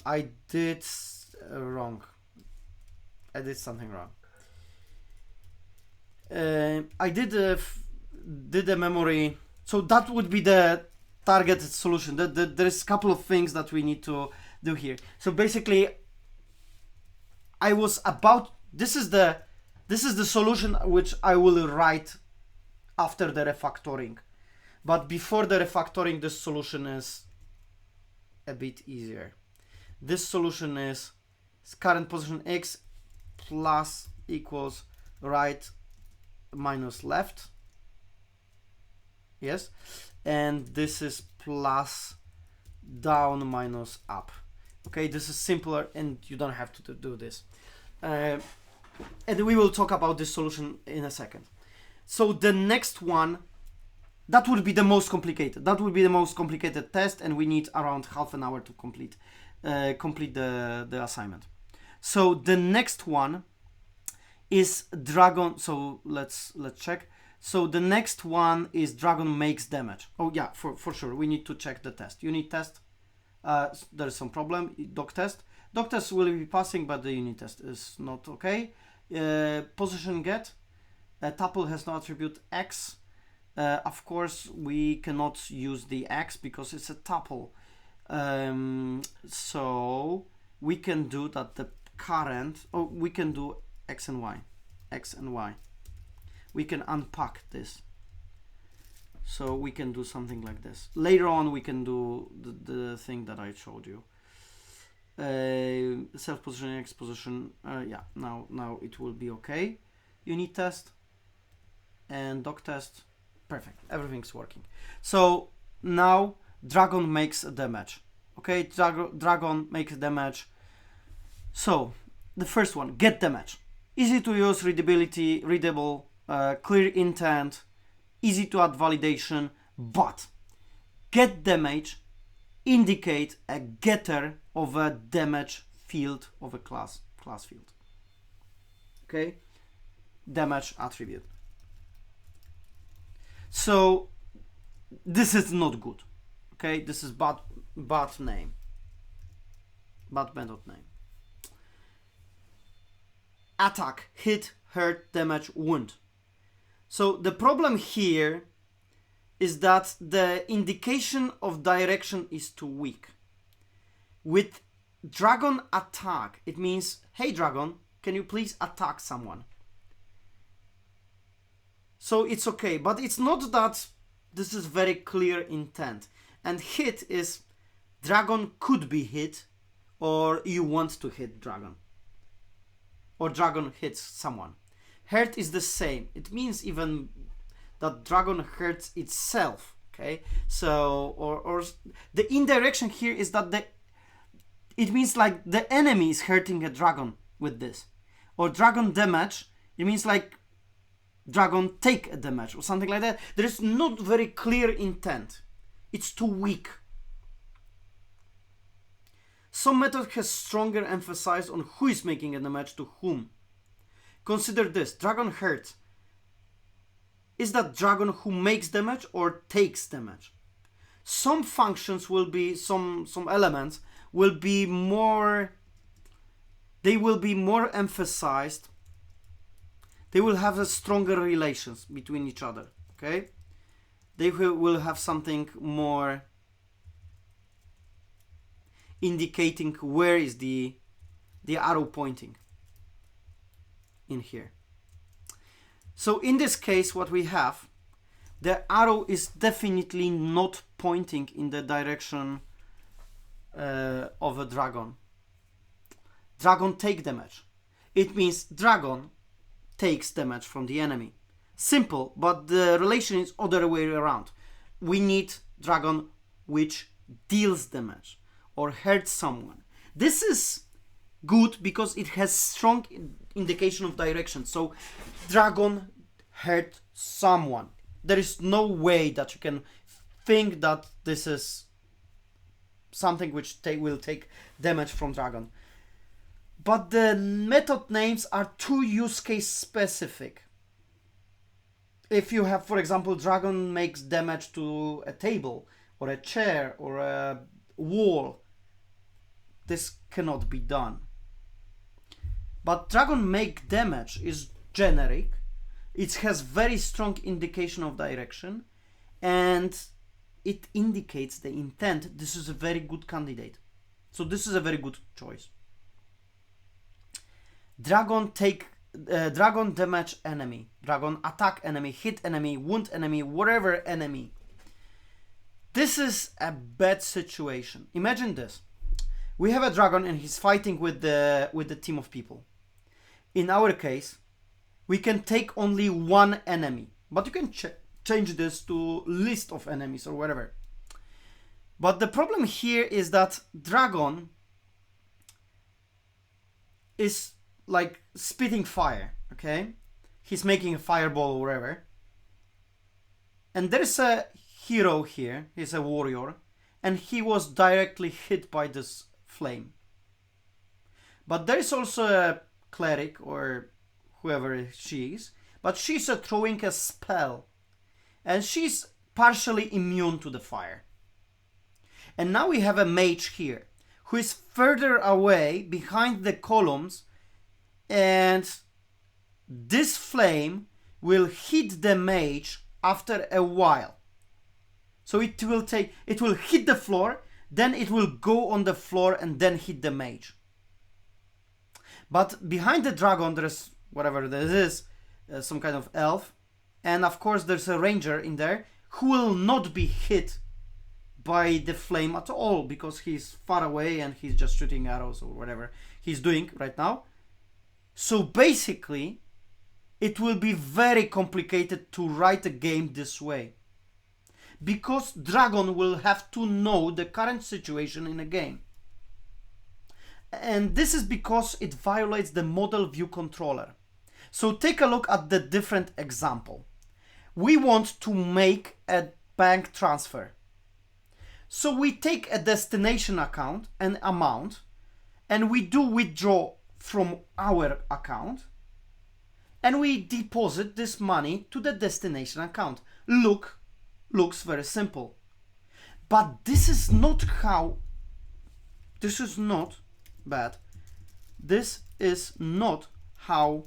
I did wrong. I did something wrong. I did the memory. So that would be the targeted solution. There's a couple of things that we need to do here. So basically, I was about, this is the solution which I will write after the refactoring. But before the refactoring, this solution is a bit easier. This solution is current position x plus equals right minus left. Yes. And this is plus down minus up. Okay, this is simpler and you don't have to do this. And we will talk about this solution in a second. So the next one, that would be the most complicated. That would be the most complicated test, and we need around half an hour to complete the assignment. So the next one is dragon. So let's check. So the next one is dragon makes damage. Oh yeah, for sure. We need to check the test. Unit test. There is some problem. Doc test. Doc test will be passing, but the unit test is not okay. Position get. Tuple has no attribute X. Of course, we cannot use the X because it's a tuple. So we can do that the current. Oh, we can do X and Y. X and Y. We can unpack this. So we can do something like this. Later on, we can do the thing that I showed you. Self-positioning, X position. Yeah, now it will be okay. Unit test and doc test. Perfect. Everything's working. So now dragon makes damage. Okay, dragon makes damage. So the first one, get damage. Easy to use, readability, readable, clear intent, easy to add validation, but get damage indicate a getter of a damage field of a class field. Okay, damage attribute. So this is not good. Okay, this is bad name, bad method name. Attack, hit, hurt, damage, wound. So the problem here is that the indication of direction is too weak. With dragon attack, it means, hey dragon, can you please attack someone? So it's okay, but it's not that this is very clear intent. And hit is dragon could be hit, or you want to hit dragon, or dragon hits someone. Hurt is the same. It means even that dragon hurts itself. Okay, so or the indirection here is that it means like the enemy is hurting a dragon with this, or dragon damage. It means like dragon take a damage or something like that. There is not very clear intent. It's too weak. Some method has stronger emphasis on who is making a damage to whom. Consider this, dragon hurt. Is that dragon who makes damage or takes damage? Some functions will be, some elements will be more, they will be more emphasized. They will have a stronger relations between each other, okay? They will have something more indicating where is the arrow pointing in here. So in this case, what we have, the arrow is definitely not pointing in the direction of a dragon. Dragon take damage. It means dragon takes damage from the enemy. Simple, but the relation is other way around. We need dragon which deals damage or hurts someone. This is good because it has strong indication of direction. So dragon hurt someone. There is no way that you can think that this is something which will take damage from dragon. But the method names are too use case specific. If you have, for example, dragon makes damage to a table or a chair or a wall, this cannot be done. But dragon make damage is generic. It has very strong indication of direction and it indicates the intent. This is a very good candidate. So this is a very good choice. Dragon damage enemy, dragon attack enemy, hit enemy, wound enemy, whatever enemy. This is a bad situation. Imagine this. We have a dragon and he's fighting with the team of people. In our case, we can take only one enemy, but you can change this to list of enemies or whatever. But the problem here is that dragon is like spitting fire, okay? He's making a fireball or whatever. And there's a hero here, he's a warrior, and he was directly hit by this flame. But there is also a cleric or whoever she is, but she's throwing a spell, and she's partially immune to the fire. And now we have a mage here who is further away behind the columns, and this flame will hit the mage after a while. So it will hit the floor, then it will go on the floor and then hit the mage. But behind the dragon there's whatever this is, some kind of elf, and of course there's a ranger in there who will not be hit by the flame at all because he's far away and he's just shooting arrows or whatever he's doing right now. So basically it will be very complicated to write a game this way, because dragon will have to know the current situation in a game. And this is because it violates the model view controller. So take a look at the different example. We want to make a bank transfer. So we take a destination account, an amount, and we do withdraw from our account, and we deposit this money to the destination account. Looks very simple. But this is not how, this is not bad. This is not how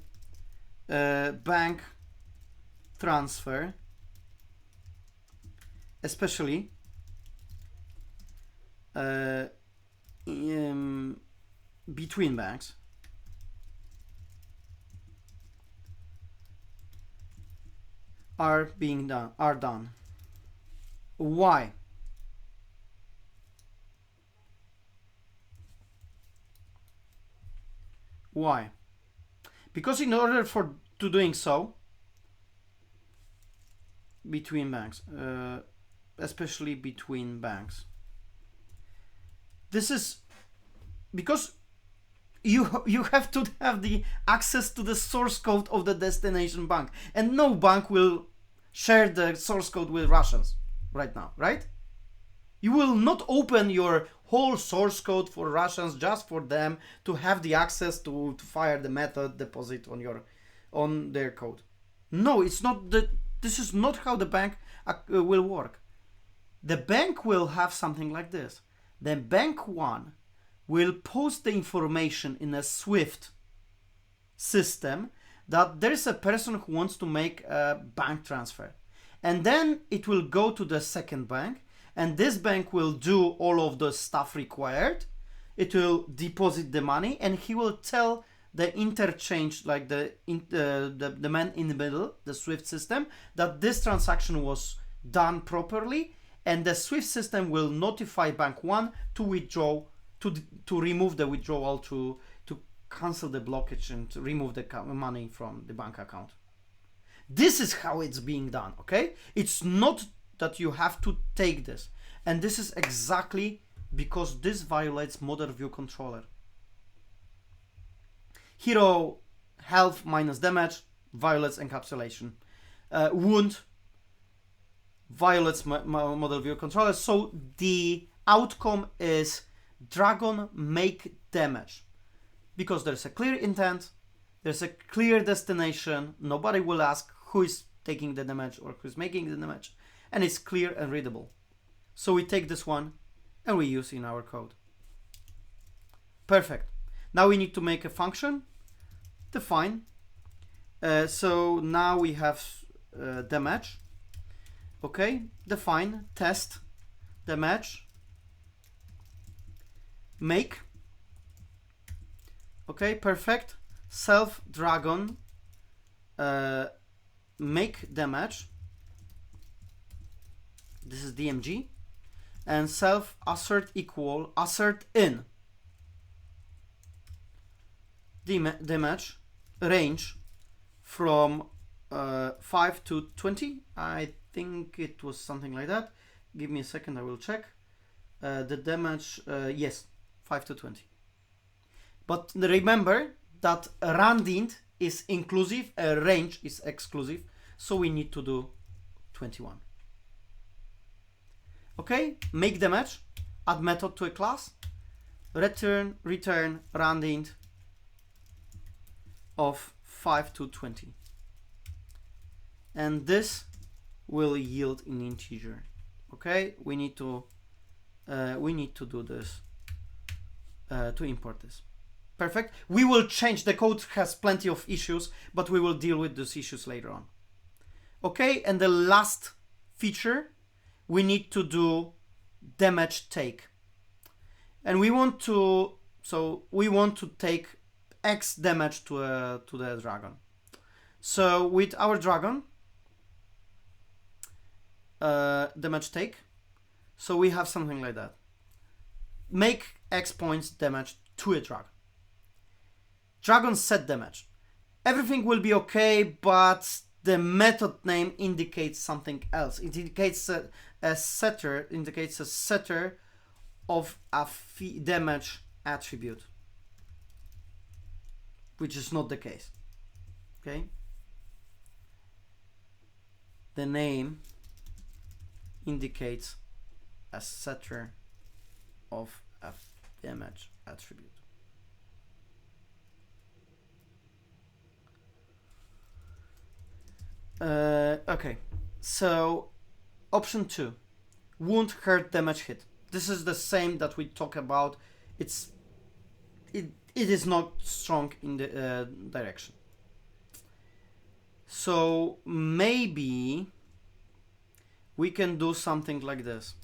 bank transfer, especially between banks, are done. Why? Why? Because in order to doing so between banks, especially between banks, this is because you have to have the access to the source code of the destination bank, and no bank will share the source code with Russians right now, right? You will not open your whole source code for Russians just for them to have the access to fire the method deposit on their code. No, it's not. This is not how the bank will work. The bank will have something like this. The bank one will post the information in a Swift system that there is a person who wants to make a bank transfer. And then it will go to the second bank, and this bank will do all of the stuff required. It will deposit the money, and he will tell the interchange, like the man in the middle, the Swift system, that this transaction was done properly, and the Swift system will notify bank one to withdraw, to remove the withdrawal, to cancel the blockage and to remove the money from the bank account. This is how it's being done, okay? It's not that you have to take this. And this is exactly because this violates model view controller. Hero health minus damage violates encapsulation. Wound violates model view controller. So the outcome is dragon make damage. Because there's a clear intent, there's a clear destination, nobody will ask who is taking the damage or who's making the damage, and it's clear and readable. So we take this one and we use in our code. Perfect. Now we need to make a function, define. So now we have damage. Okay, define test damage make. Okay, perfect. Self dragon make damage. This is DMG. And self assert equal assert in damage range from 5 to 20. I think it was something like that. Give me a second, I will check. The damage, yes, 5 to 20. But remember that randint is inclusive, range is exclusive, so we need to do 21. Okay, make damage, add method to a class, return randint of 5 to 20. And this will yield an integer. Okay, we need to do this to import this. Perfect. We will change, the code has plenty of issues, but we will deal with those issues later on. Okay, and the last feature, we need to do damage take. And we want to take X damage to the dragon. So with our dragon, damage take, so we have something like that. Make X points damage to a dragon. Dragon set damage. Everything will be okay, but the method name indicates something else. It indicates a setter of a damage attribute, which is not the case. Okay. The name indicates a setter of a damage attribute. Okay, so option 2, wound, hurt, damage, hit. This is the same that we talk about. It is not strong in the direction. So maybe we can do something like this.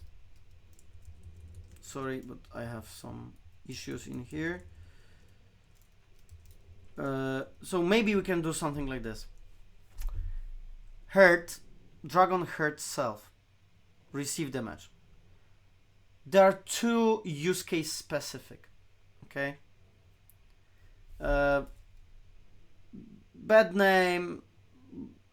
Sorry, but I have some issues in here. So maybe we can do something like this. Hurt, dragon hurt self, receive damage. There are two use case specific. Okay. Bad name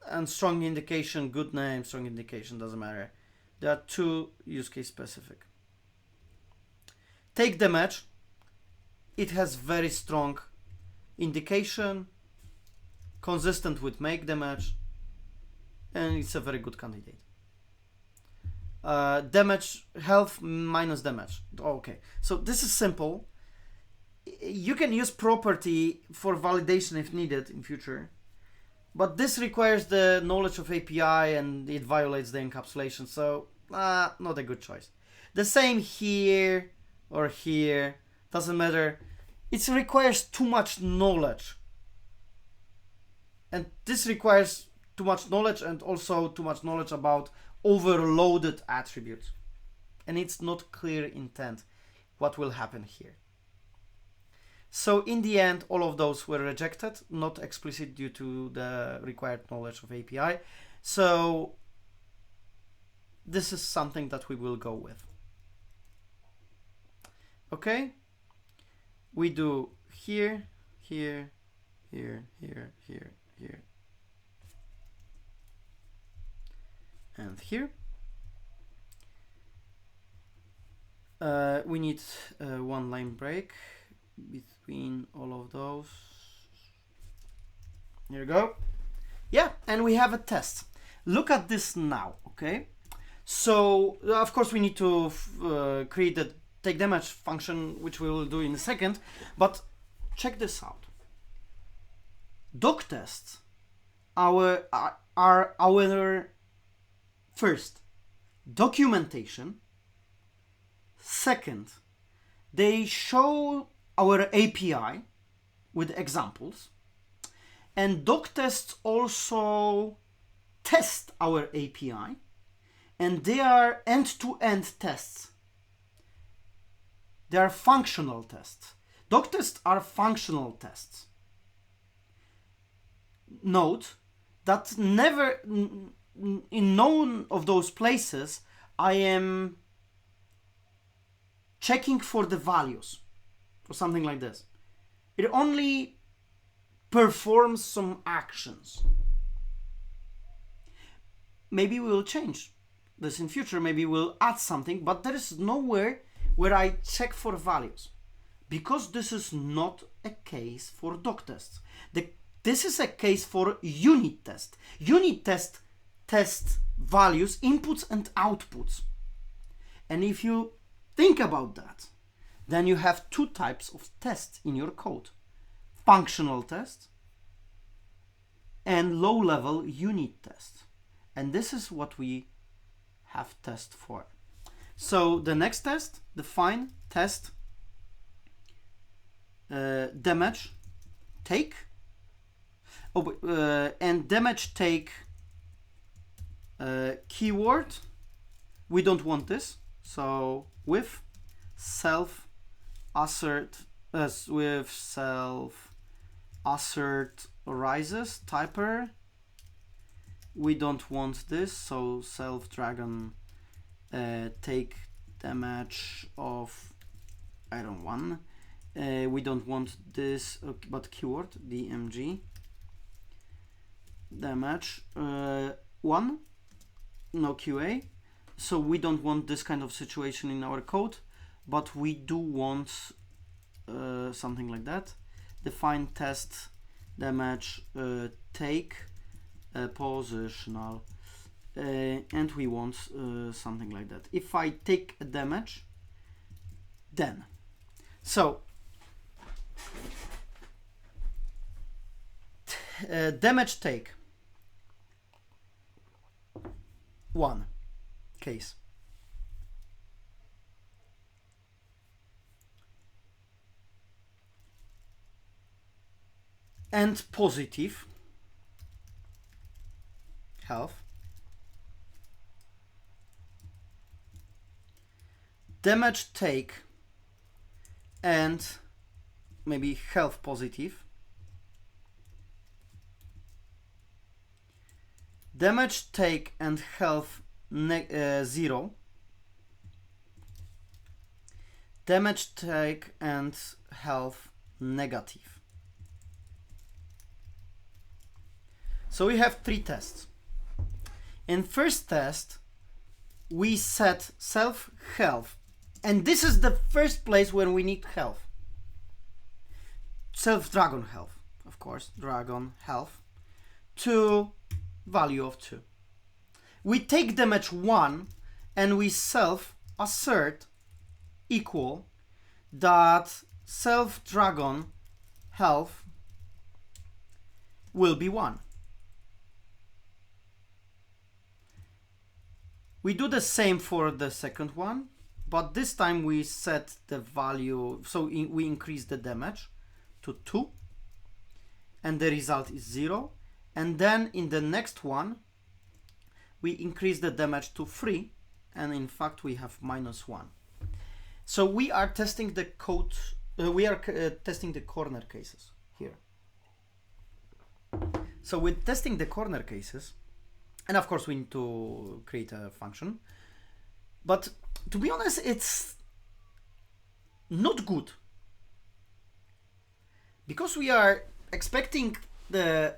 and strong indication, good name, strong indication, doesn't matter. There are two use case specific. Take damage. It has very strong indication, consistent with make damage, and it's a very good candidate. Damage, health minus damage. Okay, so this is simple. You can use property for validation if needed in future, but this requires the knowledge of API and it violates the encapsulation, so not a good choice. The same here or here, doesn't matter. It requires too much knowledge, and this requires too much knowledge and also too much knowledge about overloaded attributes, and it's not clear intent what will happen here. So in the end, all of those were rejected, not explicit due to the required knowledge of API. So this is something that we will go with. Okay, we do here, here, here, here, here, here, and here. We need one line break between all of those. Here we go. Yeah, and we have a test. Look at this now, okay? So, of course, we need to create the take damage function, which we will do in a second, but check this out. Doc tests are our first documentation. Second, they show our API with examples, and doc tests also test our API, and they are end-to-end tests. They are functional tests. Doc tests are functional tests. Note that never in none of those places I am checking for the values or something like this. It only performs some actions. Maybe we will change this in future, maybe we'll add something, but there is nowhere where I check for values, because this is not a case for doc tests. This is a case for unit test. Unit test tests values, inputs and outputs. And if you think about that, then you have two types of tests in your code. Functional test and low-level unit test. And this is what we have test for. So the next test, define test damage take. And damage take keyword, we don't want this. So with self assert rises typer, we don't want this. So self dragon take damage of, I don't want. We don't want this, but keyword dmg damage 1, no QA. So we don't want this kind of situation in our code, but we do want something like that. Define test damage take positional, and we want something like that. If I take a damage, then so damage take 1 case. And positive health. Damage take and maybe health positive. Damage take and health 0. Damage take and health negative. So we have 3 tests. In first test, we set self health, and this is the first place where we need health. Self dragon health, of course, dragon health, to value of 2. We take damage 1 and we self assert equal that self dragon health will be 1. We do the same for the second one, but this time we set the value, so we increase the damage to 2 and the result is 0. And then in the next one we increase the damage to 3 and in fact we have -1. So we are testing the code, testing the corner cases here. So with testing the corner cases, and of course we need to create a function, but to be honest, it's not good because we are expecting the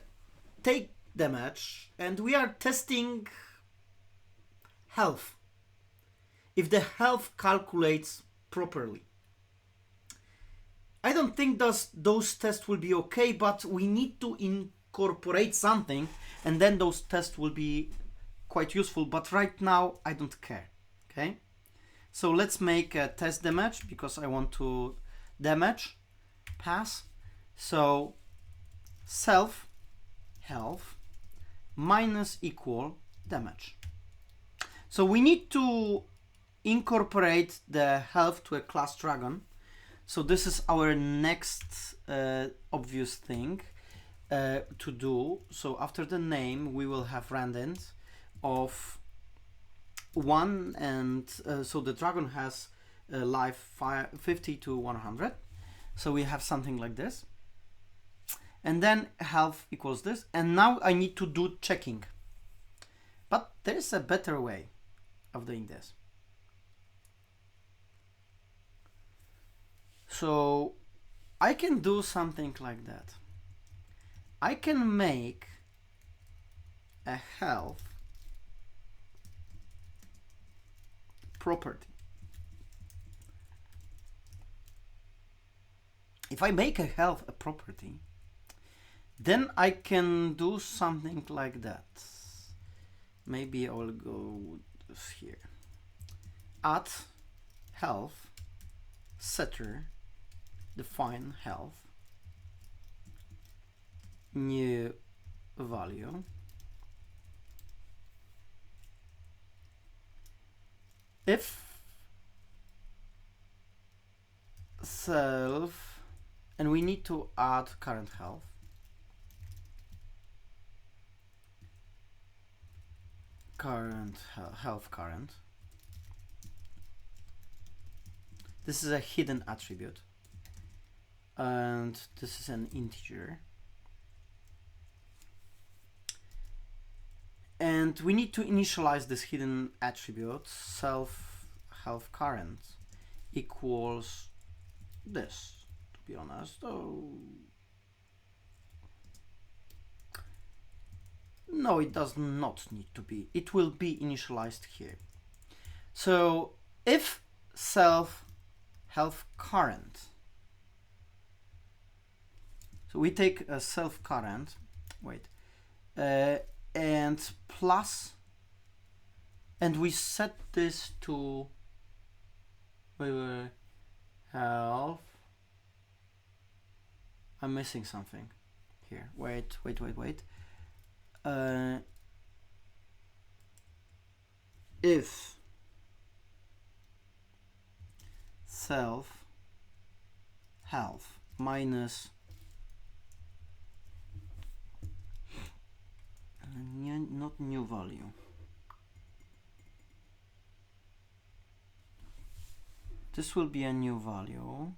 take damage and we are testing health, if the health calculates properly. I don't think those tests will be okay, but we need to incorporate something and then those tests will be quite useful, but right now I don't care. Okay, so let's make a test damage because I want to damage pass. So self health minus equal damage. So we need to incorporate the health to a class dragon. So this is our next obvious thing to do. So after the name we will have randint of 1, and so the dragon has life 50 to 100. So we have something like this, and then health equals this, and now I need to do checking, but there is a better way of doing this. So I can do something like that. I can make a health property. If I make a health a property, then I can do something like that. Maybe I will go here. Add health setter, define health, new value if self, and we need to add current health, health current. This is a hidden attribute, and this is an integer. And we need to initialize this hidden attribute, self health current equals this, to be honest. Oh, no, it does not need to be. It will be initialized here. So if self health current, so we take a self current, and plus, and we set this to health. I'm missing something here. Wait. If self health minus not new value, this will be a new value,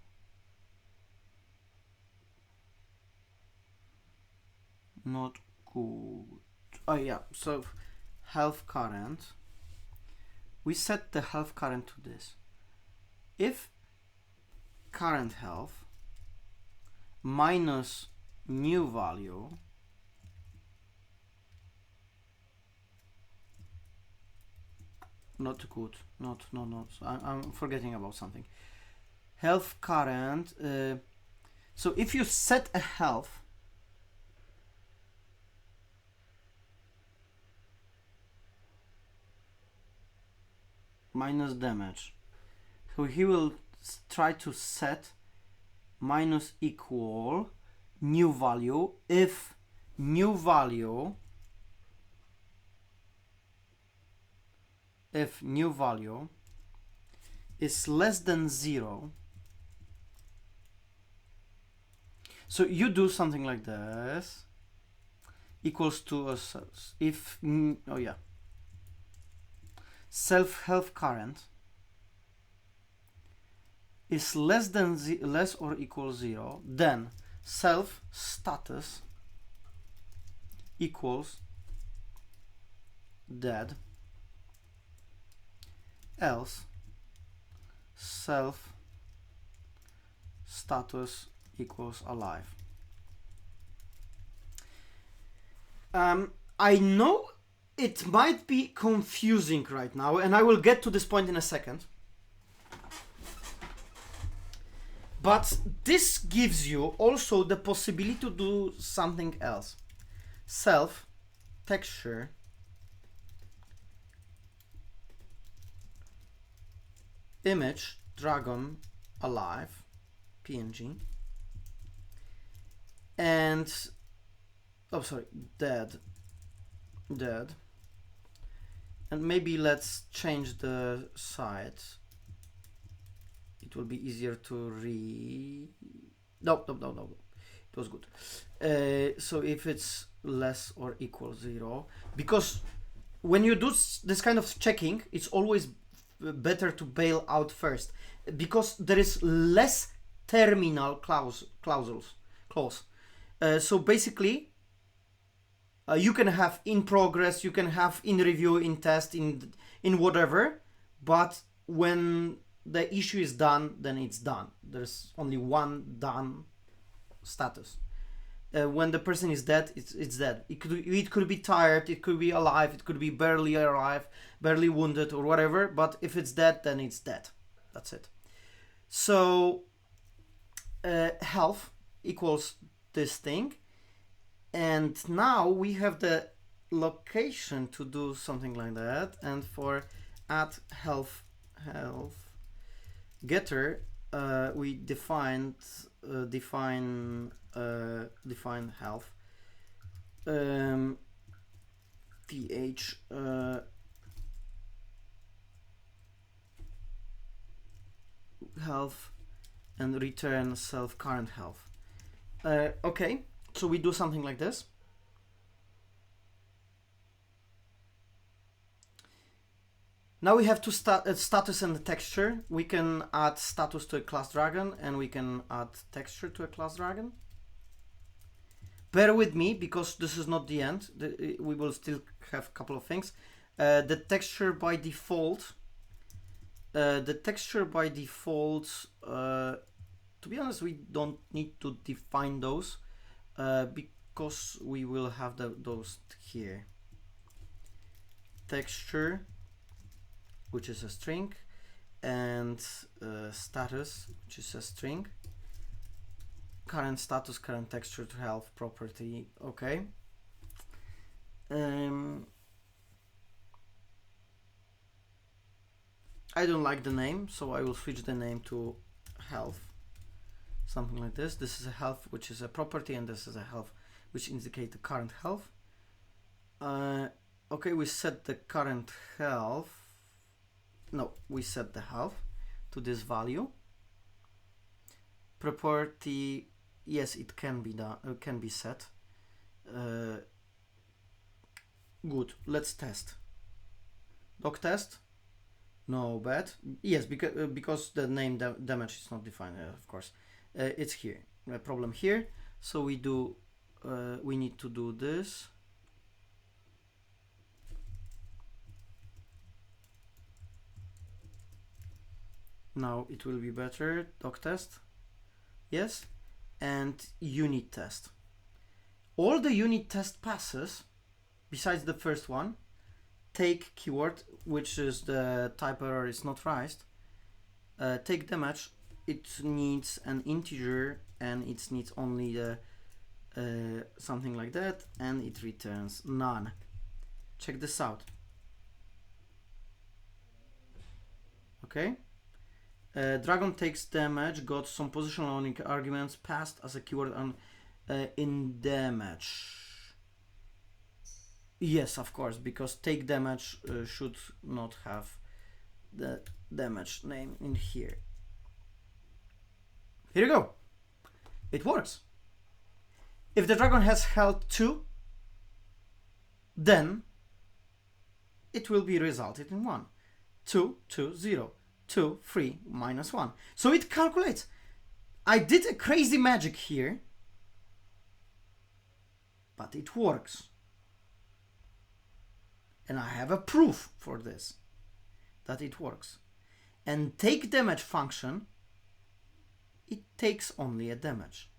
not good. Oh yeah, so health current, we set the health current to this. If current health minus new value not good, not I'm forgetting about something. Health current, so if you set a health minus damage, so he will try to set minus equal new value if new value is less than 0. So you do something like this, equals to a if self health current is less or equal 0, then self status equals dead, else self status equals alive. I know it might be confusing right now, and I will get to this point in a second. But this gives you also the possibility to do something else. Self texture image dragon alive PNG, and dead, and maybe let's change the size. It will be easier to read. No, it was good. So if it's less or equal 0, because when you do this kind of checking, it's always better to bail out first, because there is less terminal clause. So basically, you can have in progress, you can have in review, in test, in whatever, but when the issue is done, then it's done. There's only one done status. When the person is dead, it's dead. It could be tired, it could be alive, it could be barely alive, barely wounded, or whatever. But if it's dead, then it's dead. That's it. So health equals this thing, and now we have the location to do something like that. And for add health getter, we define health th health and return self current health. Okay, so we do something like this. Now we have to start status and the texture. We can add status to a class dragon and we can add texture to a class dragon. Bear with me because this is not the end. We will still have a couple of things. The texture by default, to be honest, we don't need to define those because we will have those here. Texture, which is a string, and status, which is a string. Current status, current texture to health property. Okay. I don't like the name, so I will switch the name to health. Something like this. This is a health, which is a property, and this is a health, which indicates the current health. Okay, we set the current health. No, we set the health to this value. Property, yes, it can be done. Can be set. Good. Let's test. Doc test. No bad. Yes, because the name damage is not defined. Of course, it's here. A problem here. So we do. We need to do this. Now it will be better. Doc test. Yes, and unit test. All the unit test passes, besides the first one, take keyword, which is the type error is not raised. Take damage. It needs an integer and it needs only the something like that, and it returns none. Check this out. Okay. Dragon takes damage, got some positional arguments passed as a keyword on in damage. Yes, of course, because take damage should not have the damage name in here. Here you go. It works. If the dragon has health 2, then it will be resulted in 1. 2, 2, 0. 2, 3, minus 1. So it calculates. I did a crazy magic here, but it works. And I have a proof for this, that it works. And take damage function, it takes only a damage.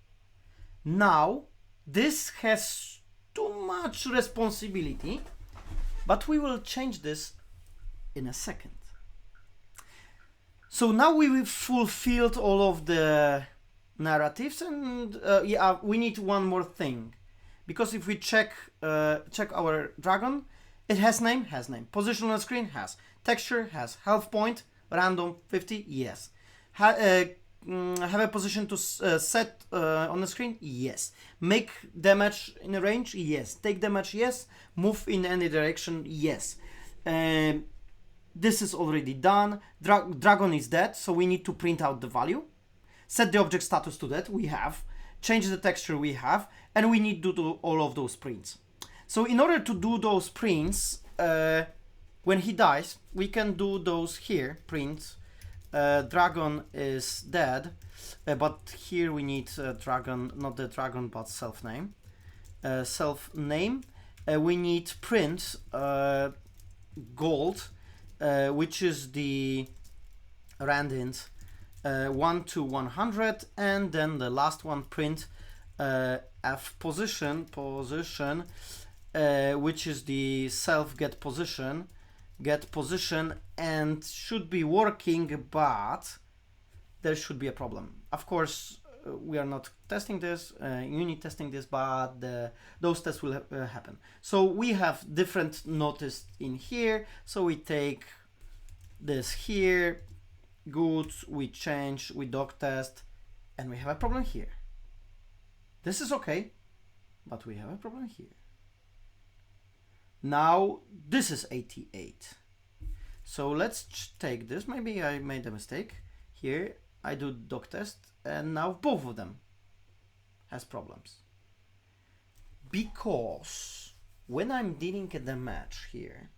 Now, this has too much responsibility, but we will change this in a second. So now we've fulfilled all of the narratives, and yeah, we need one more thing, because if we check our dragon, it has name, position on the screen, has texture, has health point, random 50, yes. Have a position to set on the screen, yes. Make damage in a range, yes. Take damage, yes. Move in any direction, yes. This is already done. Dragon is dead, so we need to print out the value. Set the object status to that, we have. Change the texture, we have. And we need to do all of those prints. So in order to do those prints, when he dies, we can do those here, prints. Dragon is dead, but here we need dragon, not the dragon, but self-name. Self-name. We need print gold, which is the randint 1 to 100, and then the last one, print f position, which is the self get position, and should be working, but there should be a problem. Of course, we are not testing this, unit testing this, but those tests will happen. So we have different notice in here. So we take this here, good, we change, we doc test, and we have a problem here. This is okay, but we have a problem here. Now this is 88. So let's take this. Maybe I made a mistake here. I do doc test, and now both of them has problems, because when I'm dealing at the match here,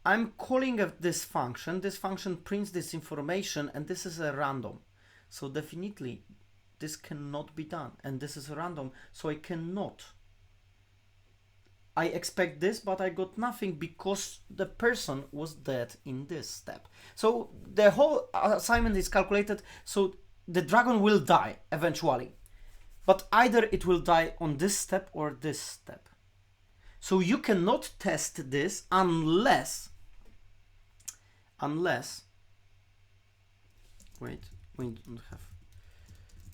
I'm calling this function. This function prints this information, and this is a random. So definitely this cannot be done, and this is a random, so I cannot. I expect this, but I got nothing because the person was dead in this step. So the whole assignment is calculated, so the dragon will die eventually, but either it will die on this step or this step. So you cannot test this unless wait, we don't have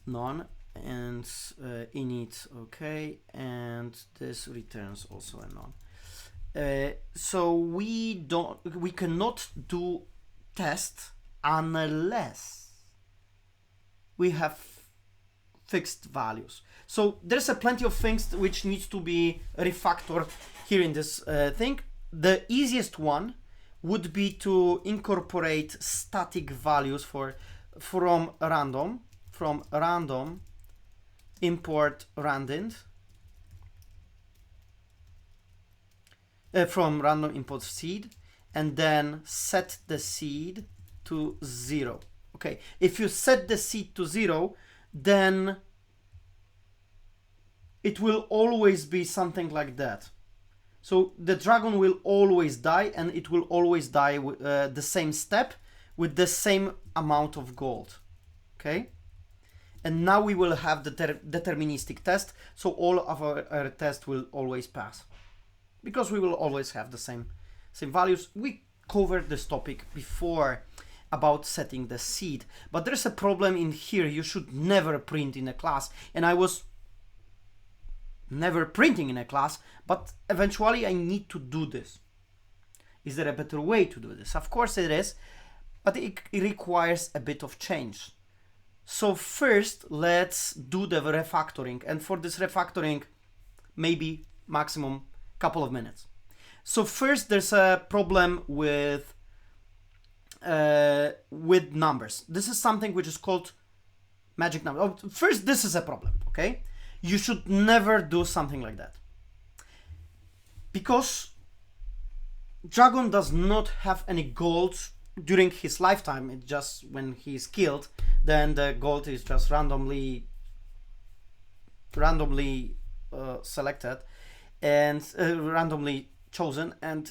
none, and init, okay, and this returns also a none. So we cannot do test unless we have fixed values. So there's plenty of things which needs to be refactored here in this thing. The easiest one would be to incorporate static values from random import randint, from random import seed, and then set the seed to 0. Okay, if you set the seed to 0, then it will always be something like that. So the dragon will always die, and it will always die with the same step with the same amount of gold. Okay, and now we will have the deterministic test, so all of our tests will always pass, because we will always have the same values. We covered this topic before about setting the seed, but there's a problem in here. You should never print in a class, and I was never printing in a class, but eventually I need to do this. Is there a better way to do this? Of course it is, but it requires a bit of change. So first, let's do the refactoring, and for this refactoring, maybe maximum couple of minutes. So first, there's a problem with numbers. This is something which is called magic number. Oh, first, this is a problem. Okay, you should never do something like that, because dragon does not have any gold during his lifetime. It's just when he is killed, then the gold is just randomly selected and randomly chosen. And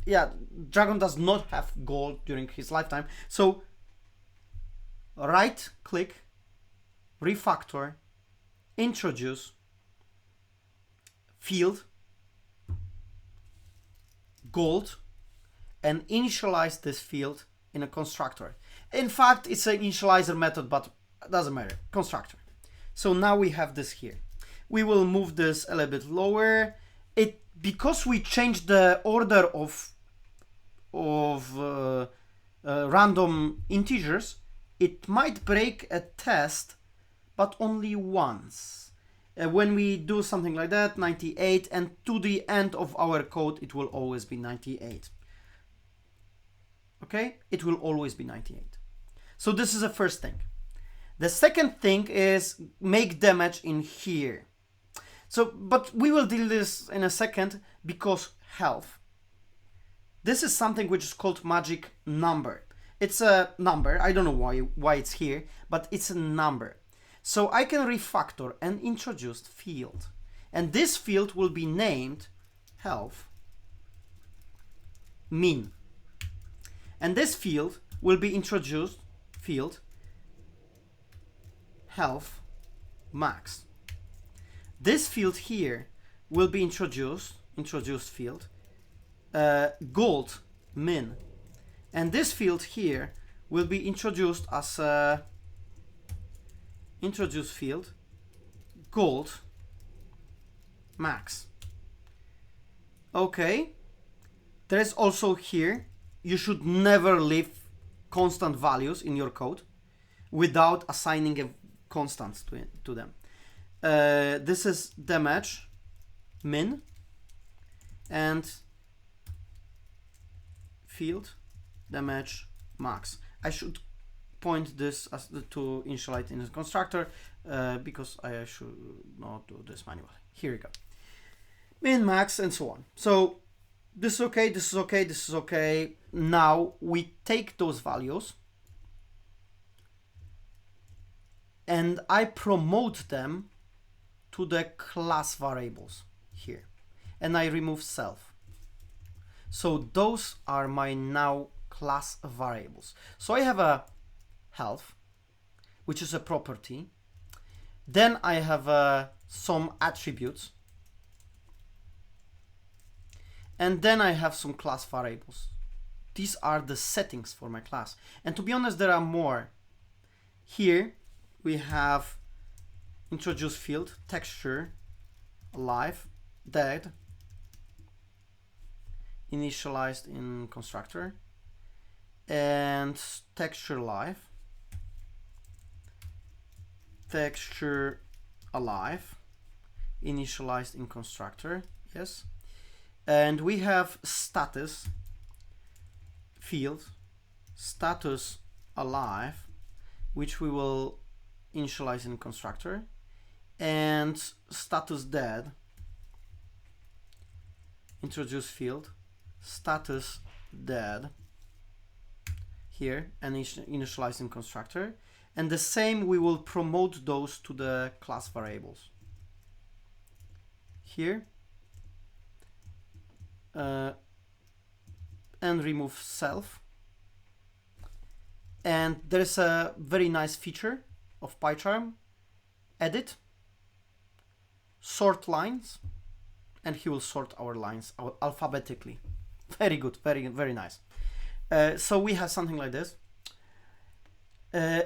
yeah, dragon does not have gold during his lifetime. So right click, refactor, introduce field gold, and initialize this field in a constructor. In fact, it's an initializer method, but it doesn't matter, constructor. So now we have this here. We will move this a little bit lower. Because we changed the order of random integers, it might break a test, but only once. When we do something like that, 98, and to the end of our code, it will always be 98. Okay, it will always be 98. So this is the first thing. The second thing is make damage in here. So, but we will deal this in a second, because health. This is something which is called magic number. It's a number. I don't know why it's here, but it's a number. So I can refactor and introduce field, and this field will be named health min, and this field will be introduced field health max. This field here will be introduced field gold min, and this field here will be introduced as a introduce field gold max. Okay, there is also here, you should never leave constant values in your code without assigning a constant to them. This is damage min, and field damage max. I should point this as to initialize in the constructor because I should not do this manually. Here we go. Min, max, and so on. So this is okay, this is okay, this is okay. Now we take those values and I promote them to the class variables here, and I remove self. So those are my now class variables. So I have a health, which is a property. Then I have some attributes. And then I have some class variables. These are the settings for my class. And to be honest, there are more. Here we have introduce field, texture, alive, dead, initialized in constructor, and texture live, texture alive, initialized in constructor, yes. And we have status field, status alive, which we will initialize in constructor, and status dead, introduce field, status dead here, and initialize in constructor. And the same, we will promote those to the class variables here, and remove self. And there's a very nice feature of PyCharm: edit, sort lines, and he will sort our lines alphabetically. Very good, very, very nice. So we have something like this.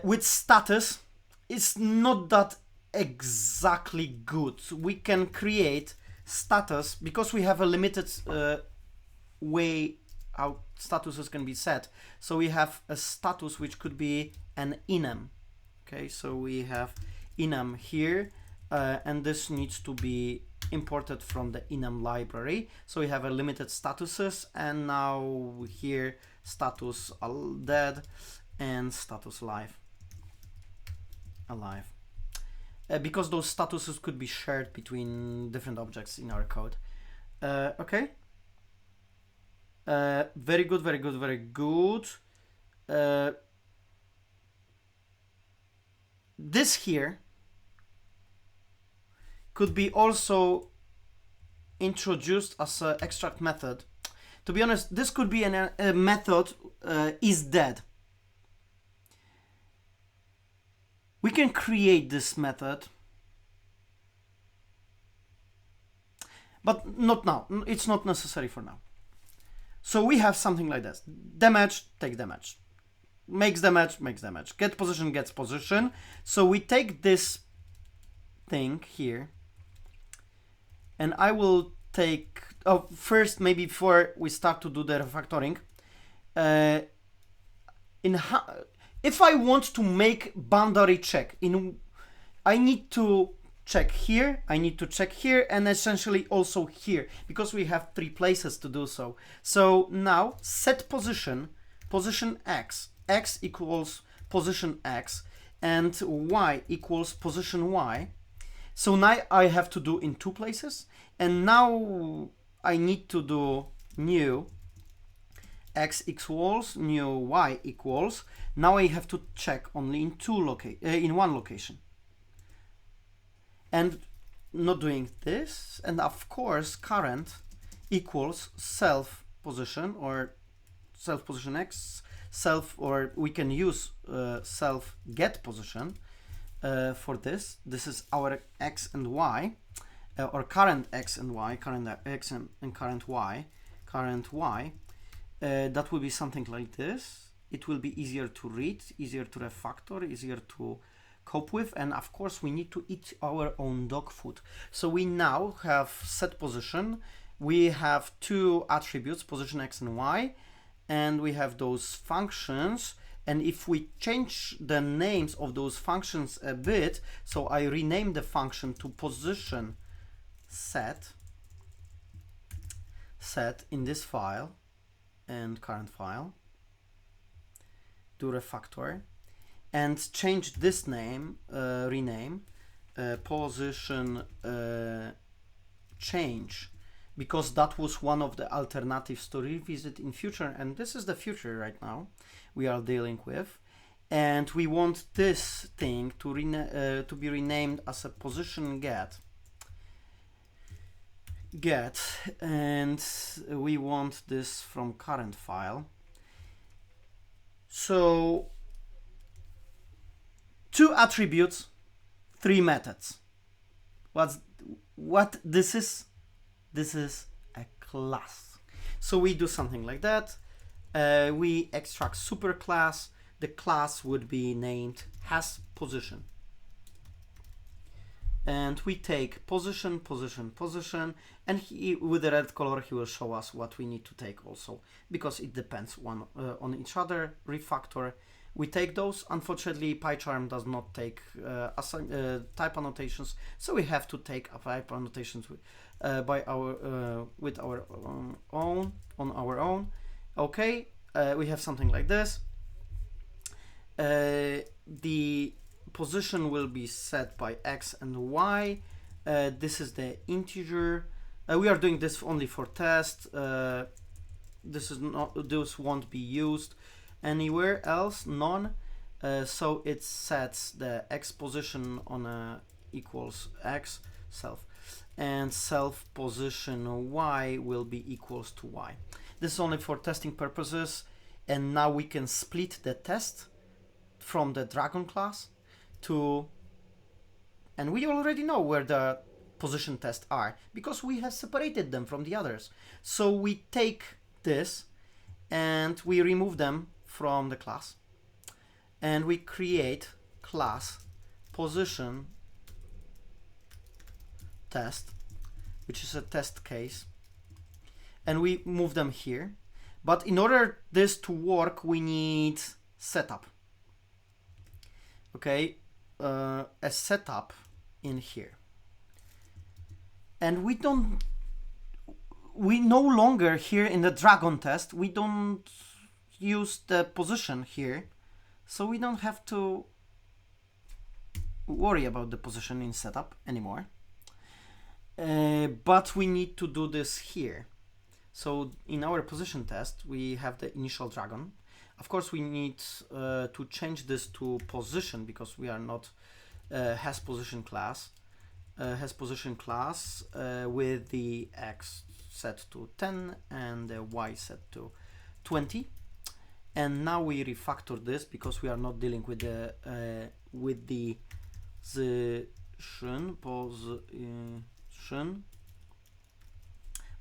With status, it's not that exactly good. We can create status because we have a limited way how statuses can be set. So we have a status which could be an enum. Okay, so we have enum here, and this needs to be imported from the enum library. So we have a limited statuses, and now here status dead and status alive. Because those statuses could be shared between different objects in our code. Okay. Very good, very good, very good. This here could be also introduced as an extract method. To be honest, this could be a method is dead. We can create this method, but not now. It's not necessary for now. So we have something like this: damage, take damage, makes damage, makes damage, get position, gets position. So we take this thing here, and I will take, first, maybe before we start to do the refactoring, if I want to make boundary check, I need to check here, I need to check here, and essentially also here, because we have 3 places to do so. So now set position, position x, x equals position x, and y equals position y. So now I have to do in 2 places, and now I need to do new x equals new y equals. Now I have to check only in in one location, and not doing this. And of course, current equals self position, or self position x, self, or we can use self get position for this. This is our x and y, or current x and y, current x and current y, current y. That will be something like this. It will be easier to read, easier to refactor, easier to cope with, and of course we need to eat our own dog food. So we now have set position, we have 2 attributes, position x and y, and we have those functions. And if we change the names of those functions a bit, so I rename the function to position set set in this file and current file, do refactor, and change this name, rename position change, because that was one of the alternatives to revisit in future, and this is the future right now we are dealing with, and we want this thing to be renamed as a position get, and we want this from current file. So 2 attributes, 3 methods. What this is? This is a class. So we do something like that. We extract superclass. The class would be named HasPosition. And we take position, position, position, and with the red color he will show us what we need to take also, because it depends on each other. Refactor. We take those. Unfortunately, PyCharm does not take type annotations, so we have to take type annotations with our own. Okay, we have something like this. The position will be set by X and Y. This is the integer. We are doing this only for test. Those won't be used anywhere else, none. So it sets the X position on equals X self, and self position Y will be equals to Y. This is only for testing purposes, and now we can split the test from the Dragon class to, and we already know where the position tests are because we have separated them from the others. So we take this and we remove them from the class, and we create class position test, which is a test case, and we move them here. But in order this to work, we need setup. Okay, a setup in here, and we no longer here in the Dragon test, we don't use the position here, so we don't have to worry about the position in setup anymore. But we need to do this here. So in our position test, we have the initial Dragon. Of course, we need to change this to position because we are not Hasposition class. Hasposition class with the X set to 10 and the Y set to 20. And now we refactor this because we are not dealing with the position.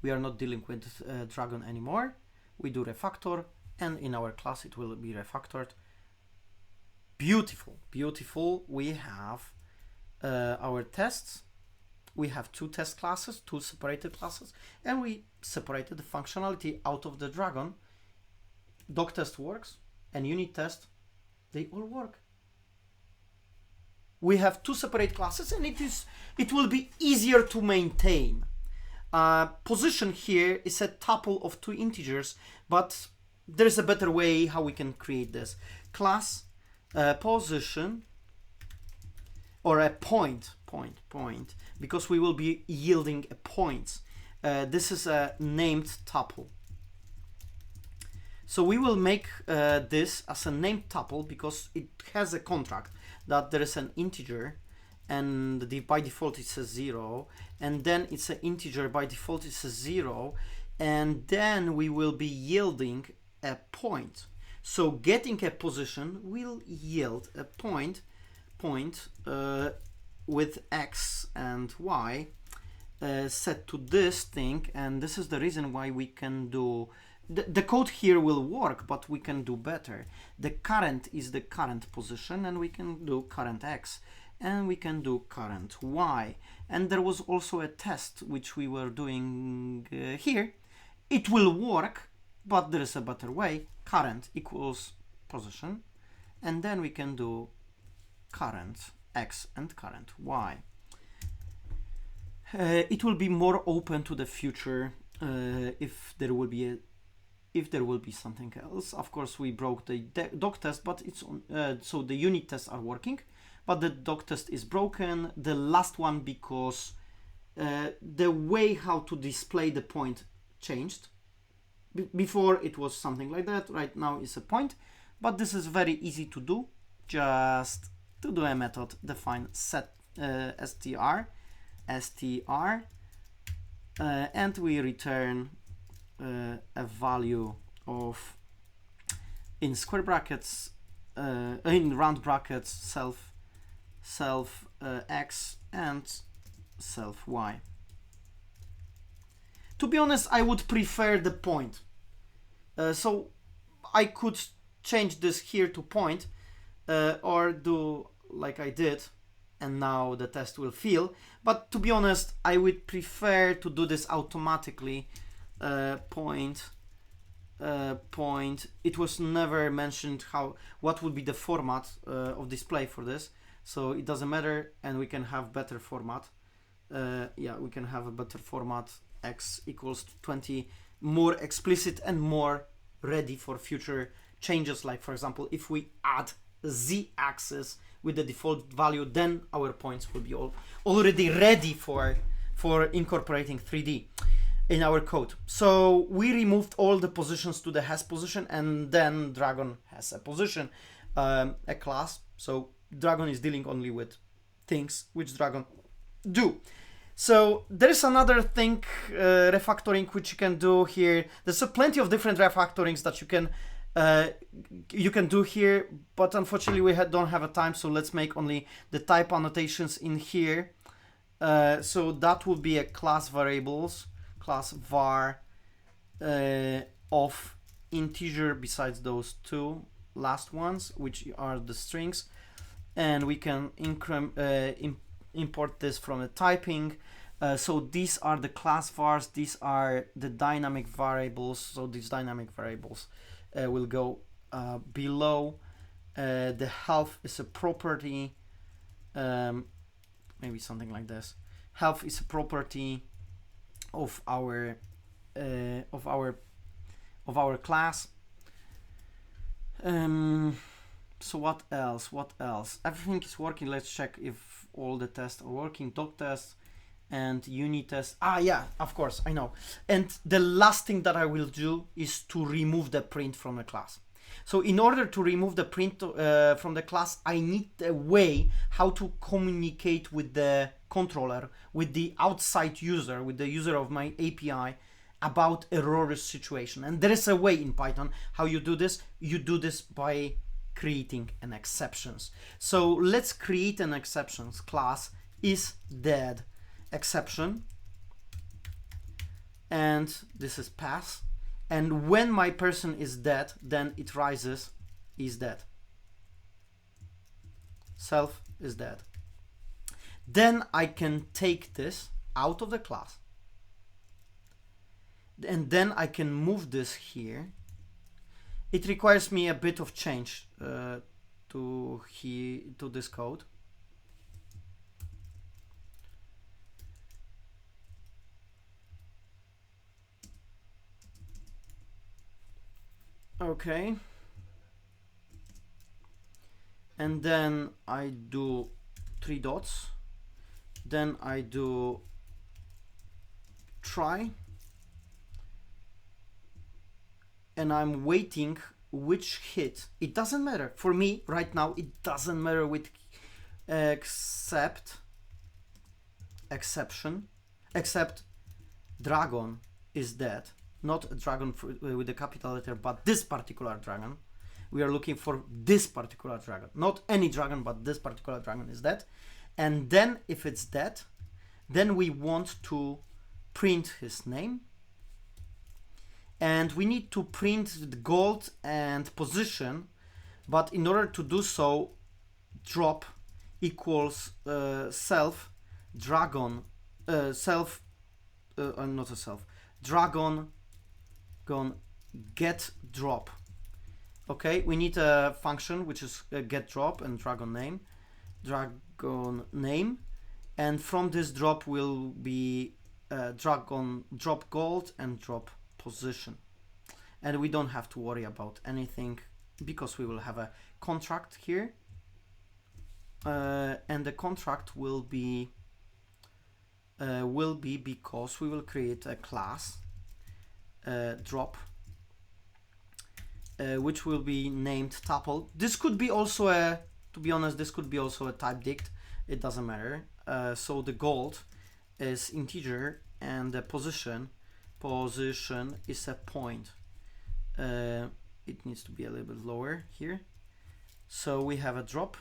We are not dealing with Dragon anymore. We do refactor, and in our class it will be refactored. Beautiful, beautiful. We have our tests. We have 2 test classes, 2 separated classes, and we separated the functionality out of the Dragon. Doc test works, and unit test, they all work. We have 2 separate classes, and it will be easier to maintain. Position here is a tuple of 2 integers, but there is a better way how we can create this. Class position, or a point, because we will be yielding a point. This is a named tuple. So we will make this as a named tuple because it has a contract that there is an integer, and by default it says 0, and then it's an integer by default it says 0, and then we will be yielding a point. So getting a position will yield a point with X and Y set to this thing, and this is the reason why we can do the code here will work, but we can do better. The current is the current position, and we can do current X, and we can do current Y. And there was also a test which we were doing here. It will work, but there is a better way. Current equals position, and then we can do current X and current Y. It will be more open to the future if there will be something else. Of course, we broke the doc test, but it's on, so the unit tests are working, but the doc test is broken. The last one, because the way how to display the point changed. Before it was something like that, right now it's a point, but this is very easy to do. Just to do a method, define set str, and we return a value of, in square brackets, in round brackets, self x and self y. To be honest, I would prefer the point. So I could change this here to point, or do like I did, and now the test will fail. But to be honest, I would prefer to do this automatically. Point. It was never mentioned what would be the format of display for this, so it doesn't matter, and we can have better format. Yeah, we can have a better format. X equals 20, more explicit and more ready for future changes. Like, for example, if we add z-axis with the default value, then our points will be already ready for incorporating 3D in our code. So we removed all the positions to the has position, and then Dragon has a position, a class. So Dragon is dealing only with things which Dragon do. So there is another thing, refactoring, which you can do here. There's plenty of different refactorings that you can do here, but unfortunately we don't have a time, so let's make only the type annotations in here. So that will be a class variables, class var of integer besides those two last ones, which are the strings, and we can import this from the typing. So these are the class vars, these are the dynamic variables. So these dynamic variables will go below. The health is a property, maybe something like this. Health is a property of our class. So what else? Everything is working. Let's check if all the tests are working. Doc tests and unit tests. Yeah, of course, I know. And the last thing that I will do is to remove the print from the class. So in order to remove the print from the class, I need a way how to communicate with the controller, with the outside user, with the user of my API, about error situation. And there is a way in Python how you do this. You do this by creating an exceptions. So let's create an exceptions class is dead exception, and this is pass, and when my person is dead, then it rises is dead, self is dead. Then I can take this out of the class, and then I can move this here. It requires me a bit of change to this code. Okay. And then I do 3 dots. Then I do try. And I'm waiting which hit. It doesn't matter. For me, right now, it doesn't matter with exception, except dragon is dead. Not a dragon with a capital letter, but this particular dragon. We are looking for this particular dragon. Not any dragon, but this particular dragon is dead. And then if it's dead, then we want to print his name. And we need to print the gold and position, but in order to do so, drop equals self dragon self not a self dragon get drop. Okay, we need a function which is get drop and dragon name, and from this drop will be dragon drop gold and drop position. And we don't have to worry about anything because we will have a contract here. And the contract will be because we will create a class drop, which will be named tuple. This could be also a, to be honest, this could be also a type dict. It doesn't matter. So the gold is integer and the position is a point. It needs to be a little bit lower here. So we have a drop.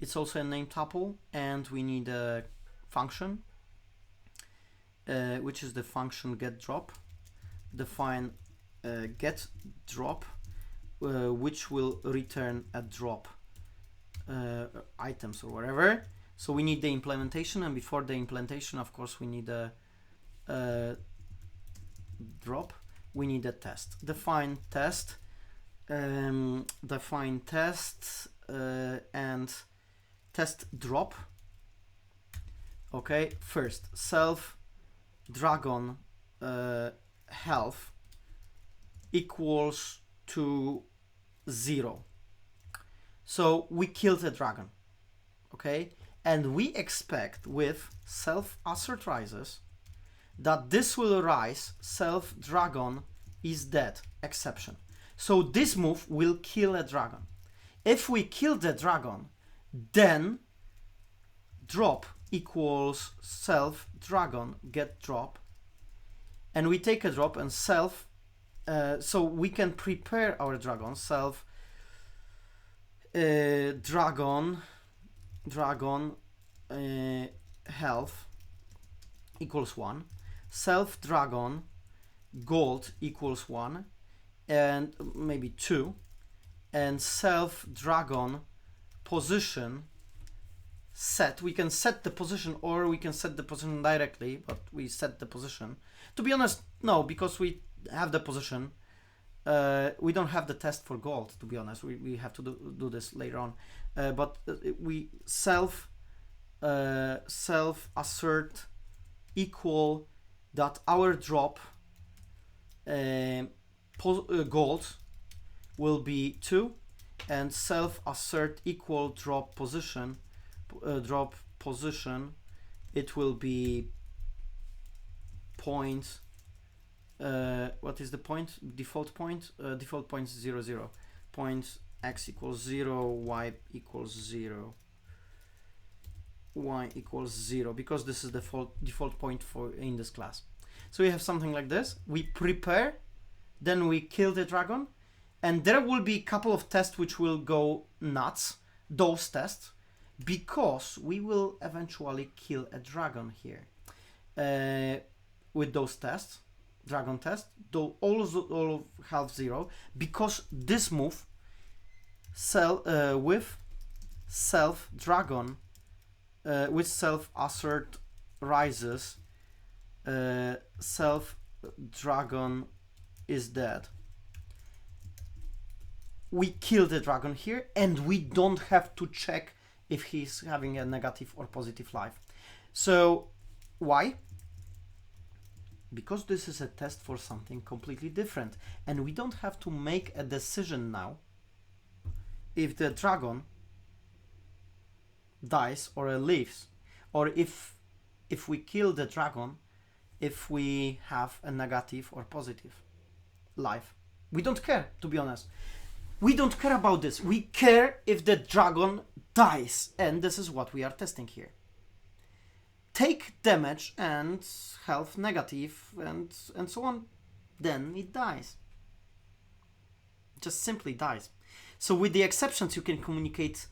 It's also a name tuple, and we need a function, which is the function get drop. Define get drop, which will return a drop items or whatever. So we need the implementation, and before the implementation, of course, we need a drop. We need a test. Define test, and test drop. Okay, first self dragon health equals to 0. So we killed a dragon, okay, and we expect with self assert rises that this will rise self dragon is dead exception. So this move will kill a dragon. If we kill the dragon, then drop equals self dragon get drop, and we take a drop and self, so we can prepare our dragon self dragon health equals 1, self dragon gold equals 1 and maybe 2, and self dragon position set. We can set the position, or we can set the position directly, but we set the position. To be honest, no, because we have the position. We don't have the test for gold, to be honest. We have to do this later on. But we self assert equal that our drop gold will be 2, and self assert equal drop position it will be point, what is the point? Default point? Default point 0, 0. Point x equals 0, y equals 0. Y equals 0, because this is the default point for in this class. So we have something like this. We prepare, then we kill the dragon, and there will be a couple of tests which will go nuts, those tests, because we will eventually kill a dragon here with those tests, dragon test, though all have 0, because this move with self dragon with self assert rises, self dragon is dead. We kill the dragon here, and we don't have to check if he's having a negative or positive life. So why? Because this is a test for something completely different, and we don't have to make a decision now if the dragon dies or lives, or if we kill the dragon, if we have a negative or positive life. We don't care, to be honest. We don't care about this. We care if the dragon dies, and this is what we are testing here. Take damage and health negative and so on, then it dies. Just simply dies. So with the exceptions, you can communicate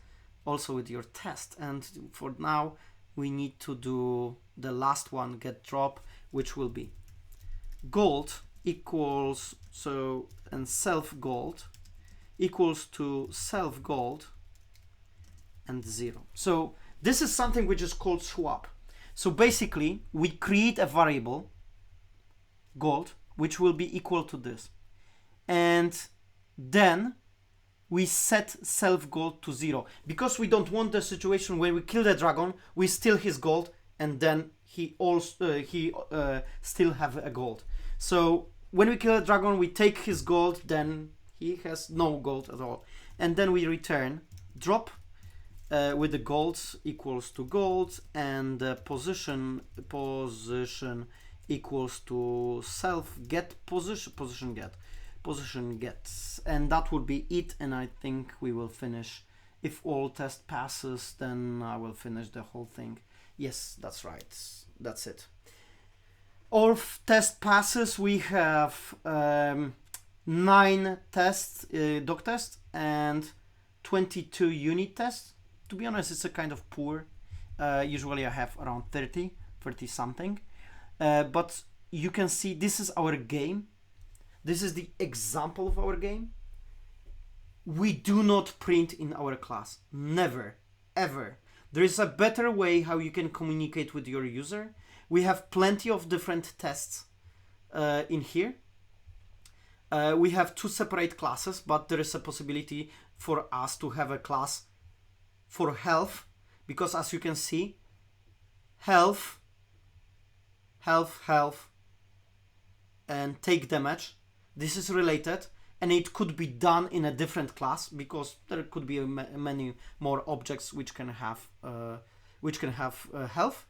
also with your test, and for now we need to do the last one, get drop, which will be gold equals, so, and self gold equals to self gold and 0. So this is something which is called swap. So basically we create a variable gold which will be equal to this, and then we set self gold to 0, because we don't want the situation where we kill the dragon, we steal his gold, and then he also still have a gold. So when we kill a dragon, we take his gold, then he has no gold at all, and then we return drop with the golds equals to gold, and position equals to self get position gets, and that would be it. And I think we will finish. If all test passes, then I will finish the whole thing. Yes, that's right. That's it. All test passes. We have 9 tests, doc tests, and 22 unit tests. To be honest, it's a kind of poor. Usually I have around 30 something. But you can see this is our game. This is the example of our game. We do not print in our class. Never, ever. There is a better way how you can communicate with your user. We have plenty of different tests in here. We have 2 separate classes, but there is a possibility for us to have a class for health, because as you can see, health, and take damage. This is related, and it could be done in a different class because there could be many more objects which can have health,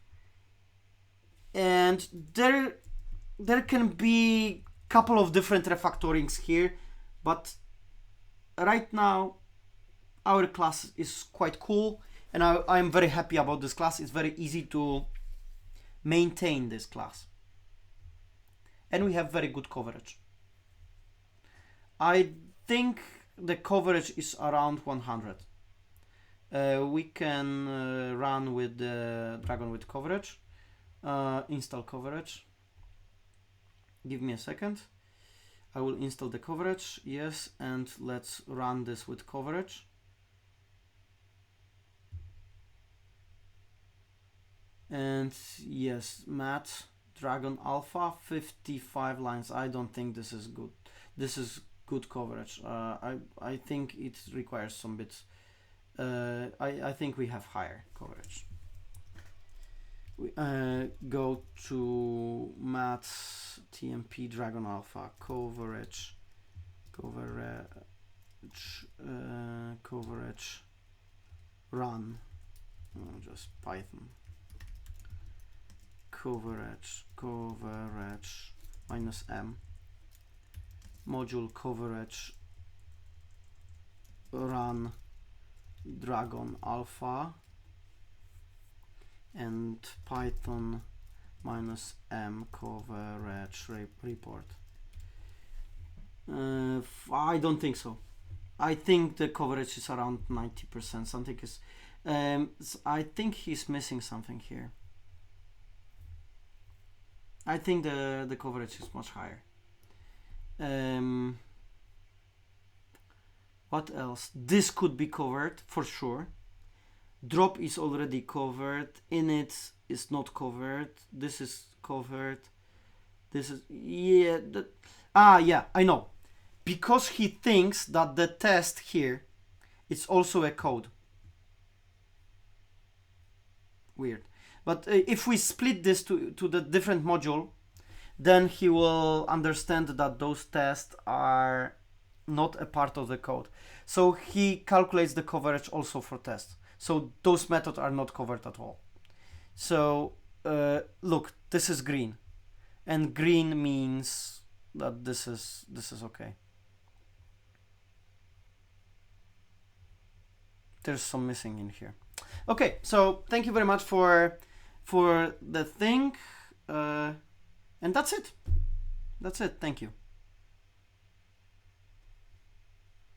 and there can be couple of different refactorings here, but right now our class is quite cool, and I'm very happy about this class. It's very easy to maintain this class, and we have very good coverage. I think the coverage is around 100. We can run with the Dragon with coverage, install coverage. Give me a second. I will install the coverage, yes, and let's run this with coverage. And yes, Matt, Dragon Alpha, 55 lines. I don't think this is good. This is good coverage. I think it requires some bits. I think we have higher coverage. We go to Matt's TMP Dragon Alpha coverage, run, just Python. Coverage -m, module coverage, run Dragon Alpha, and Python -m coverage report. I don't think so. I think the coverage is around 90%. Something is, I think he's missing something here. I think the coverage is much higher. What else? This could be covered for sure. Drop is already covered. Init is not covered. This is covered. This is, yeah. Yeah, I know. Because he thinks that the test here is also a code. Weird. But if we split this to the different module, then he will understand that those tests are not a part of the code. So he calculates the coverage also for tests. So those methods are not covered at all. So look, this is green, and green means that this is okay. There's some missing in here. Okay, so thank you very much for the thing, and that's it. Thank you.